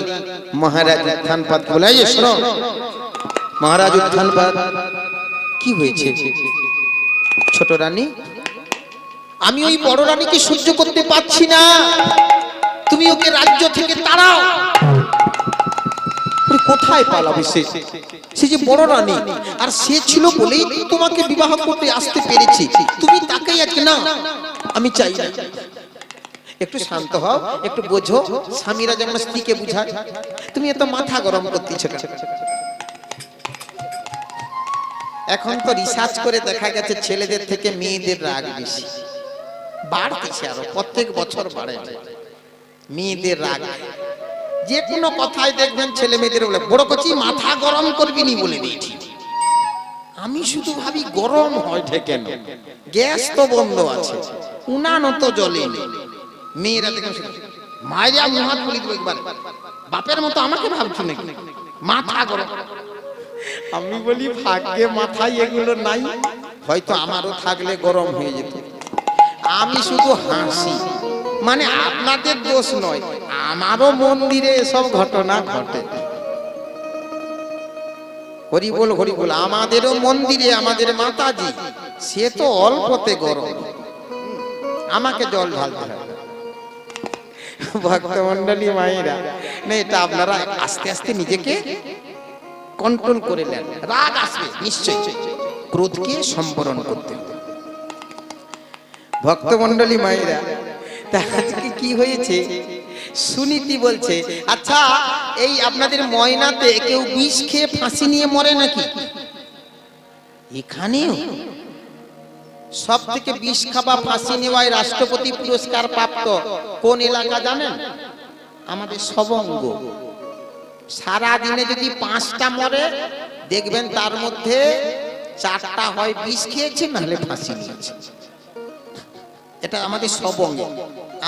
মহারাজ উত্থানপাত বলে, শোনো মহারাজ উত্থানপাত, কি হয়েছে? ছোট রানী, আমি ওই বড় রানীকে সহ্য করতে পারছি না, তুমি ওকে রাজ্য থেকে তাড়াও। কোথায় পালাবে সে? সে যে বড় রানী, আর সে ছিল বলেই তোমাকে বিবাহ করতে আসতে পেরেছি, তুমি তাকেই আজকে না। আমি চাই না। একটু শান্ত হও, একটু বোঝো, স্বামীরা যেমন স্ত্রীকে বুঝায়, তুমি এত মাথা গরম করতেছ কেন? এখন তো রিসার্চ করে দেখা গেছে ছেলেদের থেকে মেয়েদের রাগ বেশি, বাড়তেছে, আরো প্রত্যেক বছর বাড়ে মেয়েদের রাগ। যে কোনো কথাই দেখবেন ছেলে মেয়েদের বলে, বড় কচি মাথা গরম করবি নি বলে দিয়েছি। আমি শুধু ভাবি গরম হয় কেন? গ্যাস তো বন্ধ আছে, উনানও তো জ্বলে। মেয়েরা দেখেন মায়েরা মুহাত বলি দেবো একবার, বাপের মতো আমাকে ভাবছো নাকি? মাথা গরম। আমি বলি ভাগ্যে মাথায় এগুলো নাই, হয়তো আমারও থাকলে গরম হয়ে যেত। আমি শুধু হাসি, মানে আপনাদের দোষ নয়, আমারও মন্দিরে এসব ঘটনা ঘটে। হরি বল হরি বল। আমাদেরও মন্দিরে আমাদের মাতাজি, সে তো অল্পতে গরম, আমাকে জল ঢালতে হয়। ভক্তমন্ডলী মায়েরা, না এটা আপনারা আস্তে আস্তে নিজেকে কন্ট্রোল করে নেন। রাগ আসবে নিশ্চয়ই, ক্রোধকে সম্বরণ করতে হবে। ভক্তমণ্ডলী মায়েরা, তা আজকে কি হয়েছে? সুনীতি বলছে, আচ্ছা এই আপনাদের ময়নাতে কেউ বিষ খেয়ে ফাঁসি নিয়ে মরে নাকি? এখানেও সব থেকে বিষ খাওয়া ফাঁসি নেওয়ায় রাষ্ট্রপতি পুরস্কার প্রাপ্ত কোন এলাকা জানেন? আমাদের সবঙ্গ। সারা দিনে যদি 5টা মরে, দেখবেন তার মধ্যে 4টা হয় বিষ খেয়েছে, নাহলে ফাঁসি নিয়েছে। এটা আমাদের সবঙ্গ।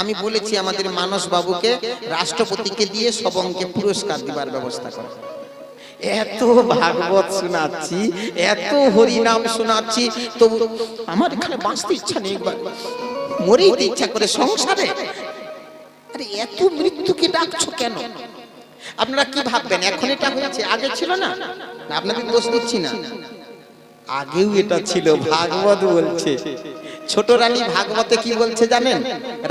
আমি বলেছি আমাদের মানস বাবুকে রাষ্ট্রপতিকে দিয়ে সবঙ্গে পুরস্কার দিবার ব্যবস্থা করা। এত ভাগবত শোনাচ্ছি, এত হরিনাম শোনাচ্ছি, তো আমার এখানে বাঁচতে ইচ্ছা নেই, মরেই ইচ্ছা করে সংসারে। আরে এত মৃত্যুকে ডাকছো কেন? আপনারা কি ভাববেন এখন এটা হয়েছে, আগে ছিল না? আপনাদের দোষ দিচ্ছি না, আগেও এটা ছিল। ভাগবত বলছে, ছোট রানী ভাগবতে কি বলছে জানেন?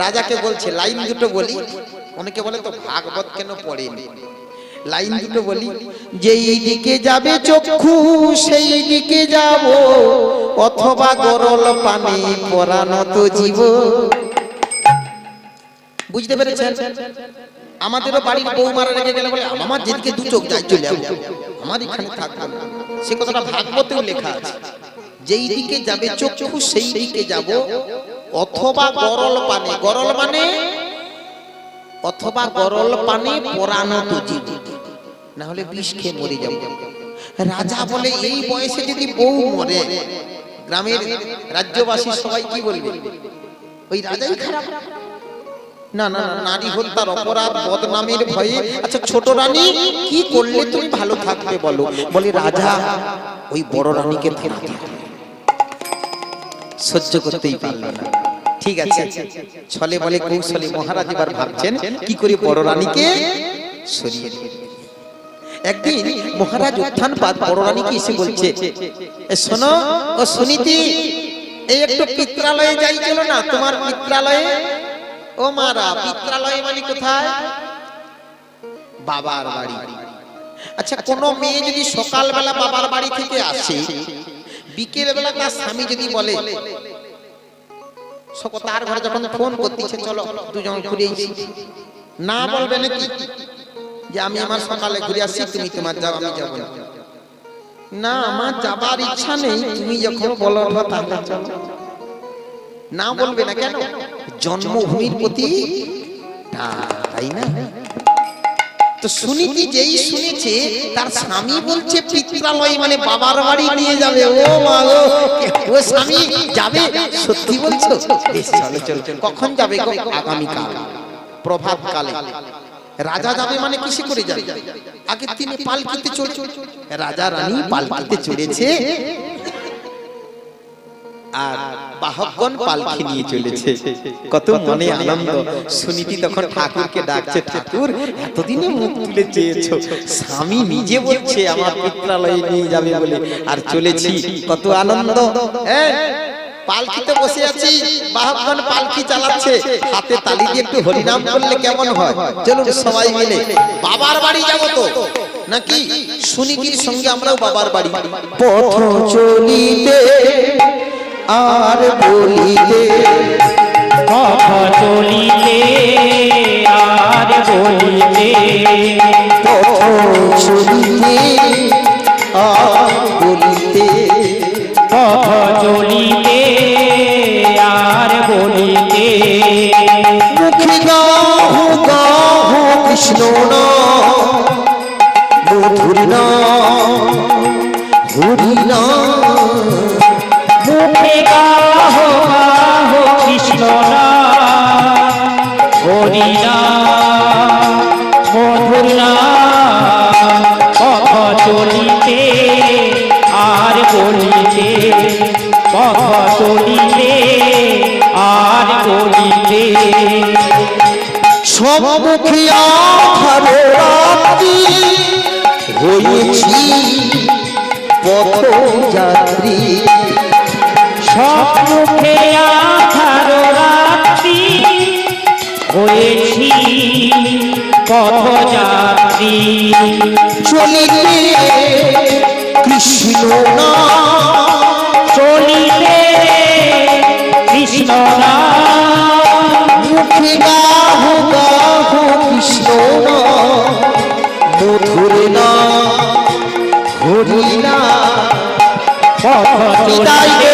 রাজাকে বলছে, লাইন দুটো বলি। অনেকে বলে তো ভাগবত কেন পড়েনি, লাইন দুটো বলি। যেই দিকে যাবে চক্ষু সেই দিকে যাব, অথবা গরল পানি পরানো তো জীব। বুঝতে পেরেছেন? আমাদেরও বাড়ির বৌমারা রেগে গেলে বলে, আমার যেদিকে দু চোখ যায় চলে যাবো, আমার এখানে থাকবো না। সে কথাটা ভাগবতেও লেখা আছে, যেই দিকে যাবে চক্ষু সেই দিকে যাব, অথবা গরল পানি, গরল মানে অথবা গরল পানি পরানো তো জীব, না হলে বিষ খেয়ে মরে যাব। রাজা বলে, এই বয়সে যদি বউ মরে, গ্রামের রাজ্যবাসী সবাই কি বলবে? ওই রাজাই খারাপ। না না, নারী হত্যার অপরাধ, বদনামের ভয়ে। আচ্ছা ছোট রানী কি করলে তুমি ভালো থাকবে বলো? বলে রাজা ওই বড় রানীকে থামাতে হবে। সহ্য করতেই পারল না। ঠিক আছে, ছলে বলে কৌশলে মহারাজ এবার ভাবছেন কি করে বড় রানীকে সরিয়ে দেবে। একদিন মহারাজ উত্থান পাত বড় রানীকে এসে বলছে, শোনো ও সুনীতি, এই একটু পিত্রালয়ে যাই, চলো না তোমার পিত্রালয়ে। ও মারা, পিত্রালয় মানে কোথায়? বাবার বাড়ি। আচ্ছা কোন মেয়ে যদি সকালবেলা বাবার বাড়ি থেকে আসে, বিকেল বেলা তার স্বামী যদি বলে, তার ঘরে যখন ফোন করতেছে, চলো দুজন ঘুরে আসি, না বলবে নাকি যে আমি আমার সকালে ঘুরে আসছি, তুমি তোমার যাও, আমি যাবো না? না, আমার যাবার ইচ্ছা নেই, তুমি যখন বলো তাহলে চলো। না বলবে না কেন? জন্মভূমির প্রতি, তাই না? তো সুনীতি যেই শুনেছে তার স্বামী বলছে পিত্রালয় মানে বাবার বাড়ি নিয়ে যাবে, ও মা গো, ও স্বামী যাবে? সত্যি বলছো? বেশ চলো চলো। কখন যাবে গো? আগামীকাল প্রভাত কালে। রাজা যাবে মানে কিসে করে যাবে? আগে তিনি পালকিতে চড়ে, রাজা রানী পালকিতে চড়েছে, আর বাহকগণ পালকি নিয়ে চলেছে। কত মনে আনন্দ। সুনীতি তখন ঠাকুরকে ডাকছে, ঠাকুর এতদিনে মুখ তুলে চেয়েছো, স্বামী নিজে বলছে আমার পিত্রালয়ে নিয়ে যাবে বলে, আর চলেছি, কত আনন্দ। পালকিতে বসে আছি, বাহকগণ পালকি চালাচ্ছে, হাতে তালি দিয়ে একটু হরিনাম করলে কেমন হয়? চলুন সবাই মিলে বাবার বাড়ি যাবো তো নাকি? সুনীতির সঙ্গে আমরাও বাবার বাড়ি। পথ চলিতে আর বলিতে, কথা চলিতে আর বলিতে, পথ চলিতে আর বলিতে, কথা চলিতে আর বলিতে, মুখে গাহু গাহু কৃষ্ণ নাম, মধুর নাম, হরি নাম। মুখে গাহো গাহো কৃষ্ণ নাম, হরি নাম, মধুর নাম। কথা চলিতে আর বলিতে, কথা চলিতে আর বলিতে, সব মুখে আধার রাত্রি হয়েছি পথযাত্রী, সব মুখে আধার রাত্রি হয়েছি পথযাত্রী। চলিতে কৃষ্ণ নাম, চলিতে কৃষ্ণ নাম মুখে গাহো গাহো কৃষ্ণ নাম, মধুর নাম হরি নাম। পথ চলিতে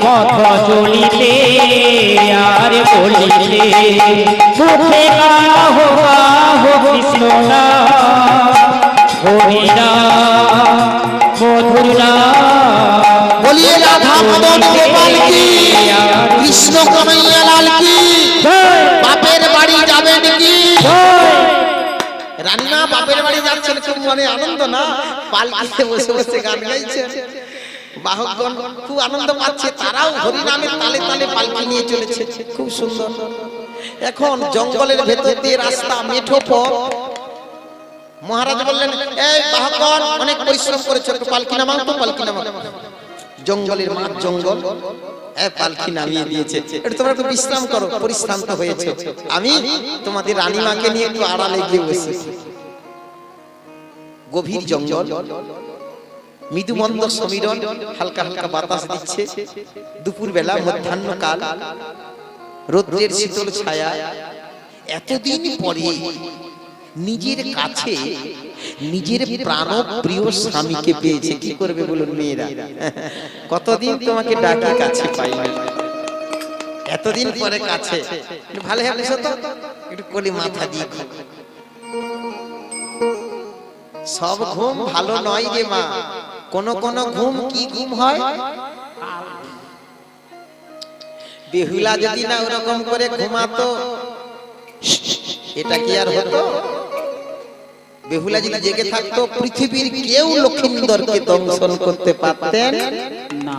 পথ চলিতে আর বলিতে মুখে গাহো গাহো কৃষ্ণ নাম হরি নাম মধুর নাম। বলিয়ে রাধা মদন গোপাল কি, কৃষ্ণ কানাইয়া লাল কি, বাপের বাড়ি যাবেন কি? রান্না বাপের বাড়ি যাচ্ছেন, খুব মনে আনন্দ না? পালকিতে বসে বসে গান গাইছে, বাহকগণ খুব আনন্দ পাচ্ছে, তারাও হরি নামের তালে তালে পালকি নিয়ে চলেছে, খুব সুন্দর। এখন জঙ্গলের ভেতর দিয়ে রাস্তা, মেঠো পথ। মহারাজ বললেন, এই বাহকগণ অনেক পরিশ্রম করেছো, একটু পালকি নামাও তো, পালকি নামাও। জঙ্গলের মাঠ জঙ্গল, পালকি নামিয়ে দিয়েছে, একটু তোমরা একটু বিশ্রাম করো, পরিশ্রান্ত হয়েছে, আমি তোমাদের রানীমাকে নিয়ে একটু আড়ালে গিয়ে বসেছি। গভীর জঙ্গল, মৃদুমন্দ সমীরণ, হালকা হালকা বাতাস দিচ্ছে, দুপুর বেলা মধ্যাহ্নকাল, রৌদ্রের শীতল ছায়া। এতদিন পরে নিজের কাছে নিজের প্রাণপ্রিয় স্বামীকে পেয়েছে, কি করবে বলুন মেয়েরা? কতদিন তোমাকে ডাকি, কাছে পাইনি, এতদিন পরে কাছে। ভালো হবে তো, একটু কোলে মাথা দিয়ে। সব ঘুম ভালো নয় রে মা, কোন কোন ঘুম কি ঘুম হয়? বেহুলা যদি না ওরকম করে ঘুমাতো, এটা কি আর হতো? বেহুলা যদি জেগে থাকতো, পৃথিবীর কেউ লক্ষিন্দরকে দংশন করতে পারতেন না।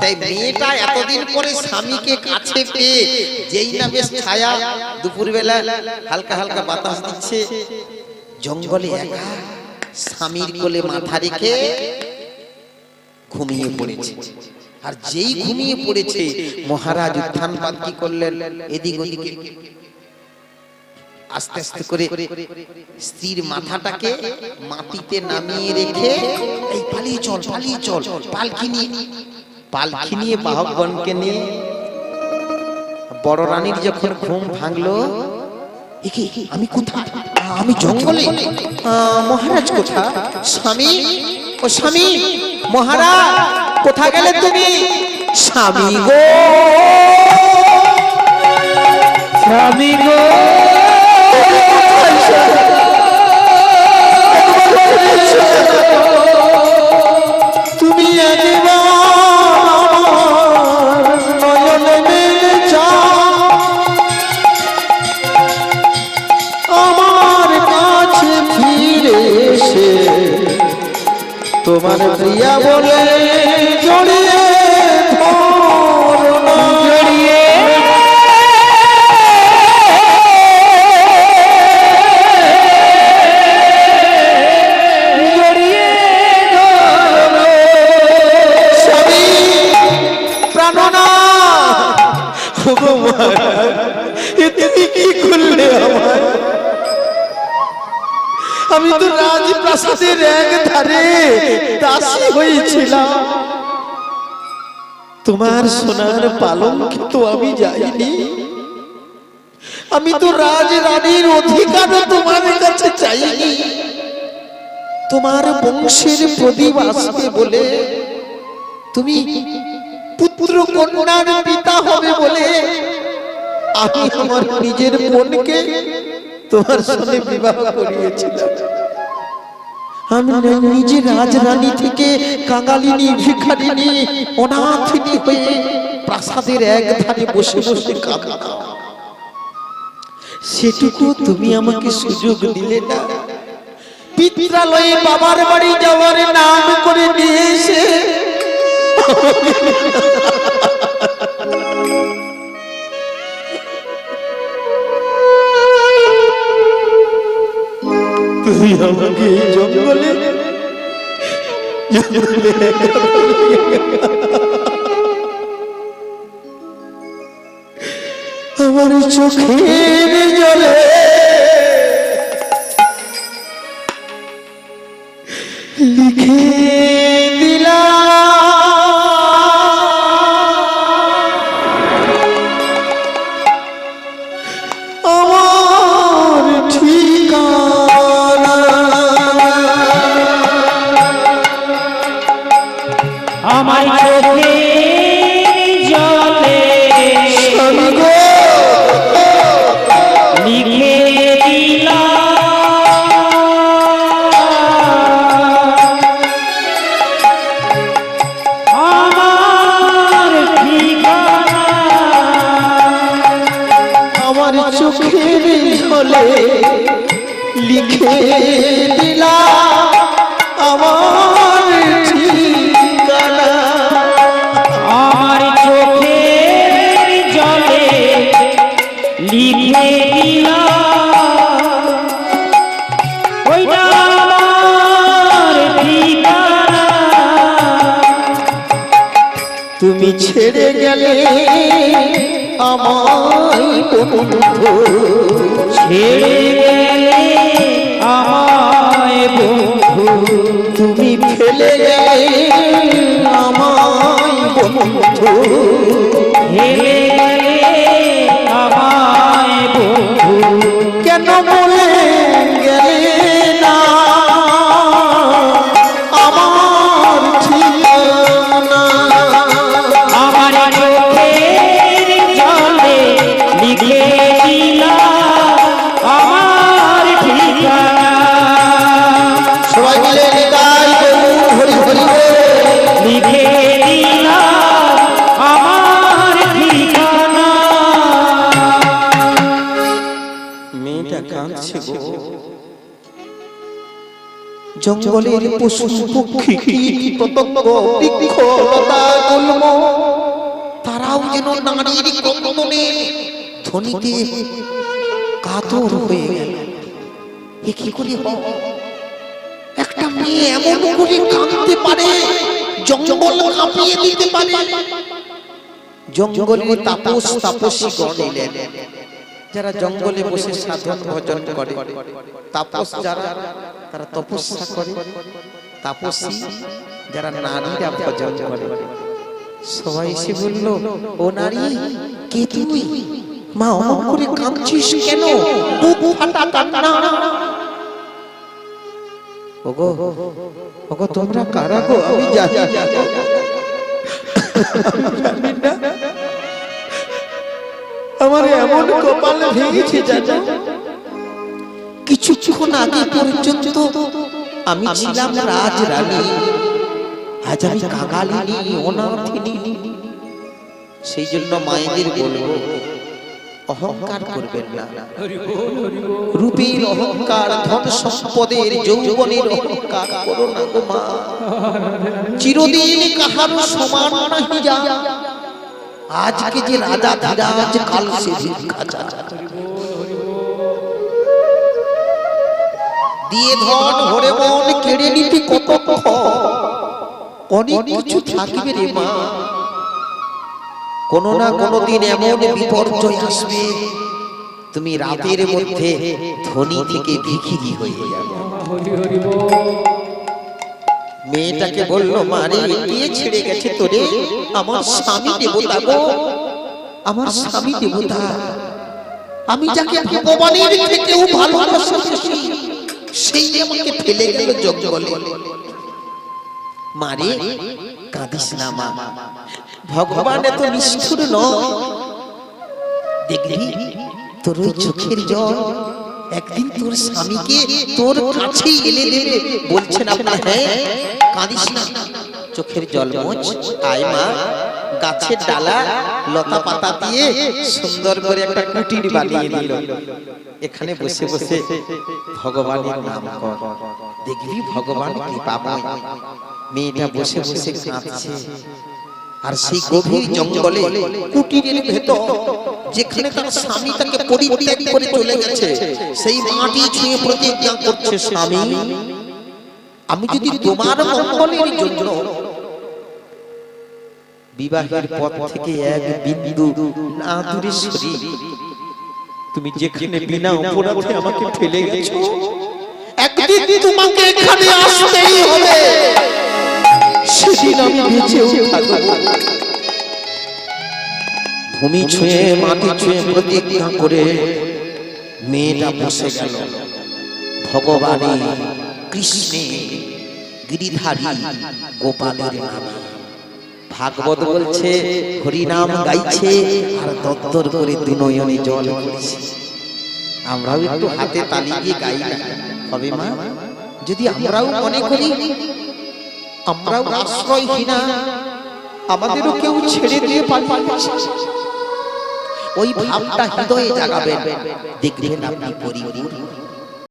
তাই মেয়েটা এতদিন পরে স্বামীকে কাছে পেয়ে, যেই না বেশ ছায়া, দুপুরবেলা হালকা হালকা বাতাস দিচ্ছে, জঙ্গলে একা স্বামীর কোলে মাথা রেখে ঘুমিয়ে পড়েছে। আর যেই ঘুমিয়ে পড়েছে, মহারাজ উত্থানপাত কি করলেন, এদিক ওদিকে আস্তে আস্তে করে স্ত্রীর মাথাটাকে মাটিতে নামিয়ে রেখে, এই পালিয়ে চল, পালিয়ে চল, পালকি নিয়ে বাহকগণকে নিয়ে। বড় রানীর যখন ঘুম ভাঙলো, আমি কোথায়? আমি জঙ্গলে। মহারাজ কোথায়? স্বামী, ও স্বামী, মহারাজ কোথা গেলে তুমি? স্বামী গো, স্বামী গো, তুমি নয়নে মেলে চাও, আমার কাছে ফিরে এসে তোমার প্রিয়া বলে জড়িয়ে ধরো না, জড়িয়ে আমি তো রাজপ্রাসাদের এক ধারে দাসী হয়েছিলাম, তোমার সোনার পালঙ্কে তো আমি যাইনি। আমি তো রাজ রানীর অধিকার তোমার কাছে চাইনি। তোমার বংশের প্রদীপ আসবে বলে, তুমি পুত্র কন্যার পিতা হবে বলে, আমি আমার নিজের বোনকে তোমার সঙ্গে বিবাহ করিয়েছিলাম। আমি নিজে রাজরানী থেকে কাঙালিনী, ভিখারিনী, অনাথিনী হয়ে প্রাসাদের এক ধারে বসে বসে কাঁদতাম। সেটুকু তুমি আমাকে সুযোগ দিলে না। পিত্রালয়ে বাবার বাড়ি যাওয়ার নাম করে নিয়ে এসে তুমি আমাকে জঙ্গলে আমার চোখের জলে লিখে দিলাম আমার চোখের জলে স্বামী গো লিখে দিলাম আমার ঠিকানা। আমার চোখের জলে লিখে দিলা আমার ঠিকানা। আমার চোখের জলে লিখে দিলাম ওইটা আমার ঠিকানা। তুমি ছেড়ে গেলে আমায় বন্ধু, ছেড়ে গেলে আমায় বন্ধু, তুমি ফেলে গেলে আমায় বন্ধু, হেরে গেলে আমায় বন্ধু। কেন বলে গেলে না আমার ঠিকানা। আমার চোখের জলে লিখে দিলাম আমার ঠিকানা। সবাই মিলে নিতাই গৌর হরি হরি বল। লিখে দিলাম আমার ঠিকানা। মেয়েটা কাঁদছে গো। জঙ্গলের পশু পক্ষী কীট পতঙ্গ বৃক্ষ লতা গুল্ম তারাও যেন নারীর ক্রন্দনে ধ্বনিতে কাতর হয়ে গেল। এ কি করে হয়? একটা মেয়ে এমন করে কাঁদতে পারে, জঙ্গল কাঁপিয়ে দিতে পারে। জঙ্গলের তাপস তাপসী গণ এলেন, যারা জঙ্গলে বসে সাধন ভজন করে। তাপস যারা, তারা তপস্যা করে। তাপসী যারা, নারীরা ভজন করে। সবাই এসে বলল, ও নারী, কে তুই? মা, অমন করে কাঁদছিস কেন? বুক ফাটা কান্না। ওগো ওগো, তোমরা কারা গো? আমি জানি না, আমার এমন কপাল ভেঙেছে জানো। কিছুক্ষণ আগে পর্যন্ত আমি ছিলাম রাজরানী, আজ আমি কাঙালিনী, অনাথিনী। সেই জন্য মায়েদের বলবো, অহংকার করবেন না। রূপের অহংকার, ধন সম্পদের, যৌবনের অহংকার করো না গো মা। চিরদিন কাহারো সমান নাহি যা। আজকে যে রাজা ধীরাজ, কাল সে ভিক্ষা চাচা। দিয়ে ধন ভরে মন কেড়ে নিতে কত অনেক কিছু থাকবে রে মা। কোনো না কোনো দিন এমন বিপর্যয় আসবে, তুমি রাতের মধ্যে ধনী থেকে ভিখিরি হয়ে যাবে। মেয়েটাকে বললো, মারে কে ছেড়ে গেছে তোরে? আমার স্বামী দেবতা গো, আমার স্বামী দেবতা। আমি যাকে ভগবানের থেকেও ভালোবাসি, সেই আমাকে ফেলে গেল জঙ্গলে। মারে কাঁদিস না মা, ভগবান এত নিষ্ঠুর নয়। দেখবি তোর ওই চোখের জল একদিন তোর স্বামীকে তোর কাছেই এনে দেবে। বলছেন আপনার, হ্যাঁ কাঁদিস না, চোখের জল মোছ। আয় মা, গাছের ডালা লতা পাতা দিয়ে সুন্দর করে একটা কুটির বানিয়ে দিল। এখানে বসে বসে ভগবানের নাম কর, দেখবি ভগবান কৃপা পায়। মেয়েটা বসে বসে কাঁদছে। আর সেই গভীর জঙ্গলে কুটিরের ভেতর, যেখানে তার স্বামী তাকে পরিত্যাগ করে চলে গেছে, সেই মাটি ছুঁয়ে প্রতিজ্ঞা করছে, স্বামী আমি যদি তোমার মঙ্গলের জন্য বিবাহের পর থেকে এক বিন্দু না দূরে সরি, তুমি যেখানে বিনা অপরাধে আমাকে ফেলে গেছো, একদিন তোমাকে এখানে আসতেই হবে। সেদিন আমি বেঁচেও থাকবো। ভূমি ছুঁয়ে মাটি ছুঁয়ে প্রতিজ্ঞা করে মেয়েটা বসে গেল। ভগবানের, কৃষ্ণে, গিরিধারী গোপালের নামে ভাগবত বলছে হরিনাম গাইছে আর দত্তর করে দুনয়নে জল পড়ছে। আমরাও একটু হাতে তালি দিয়ে গাই না হবে মা? যদি আমরাও মনে করি আমরাও আশ্রয়হীনা, আমাদেরও কেউ ছেড়ে দিয়ে পালিয়েছে, ওই ভাবটা হৃদয়ে জাগাবেন, দেখবেন আপনি পরিপূর্ণ।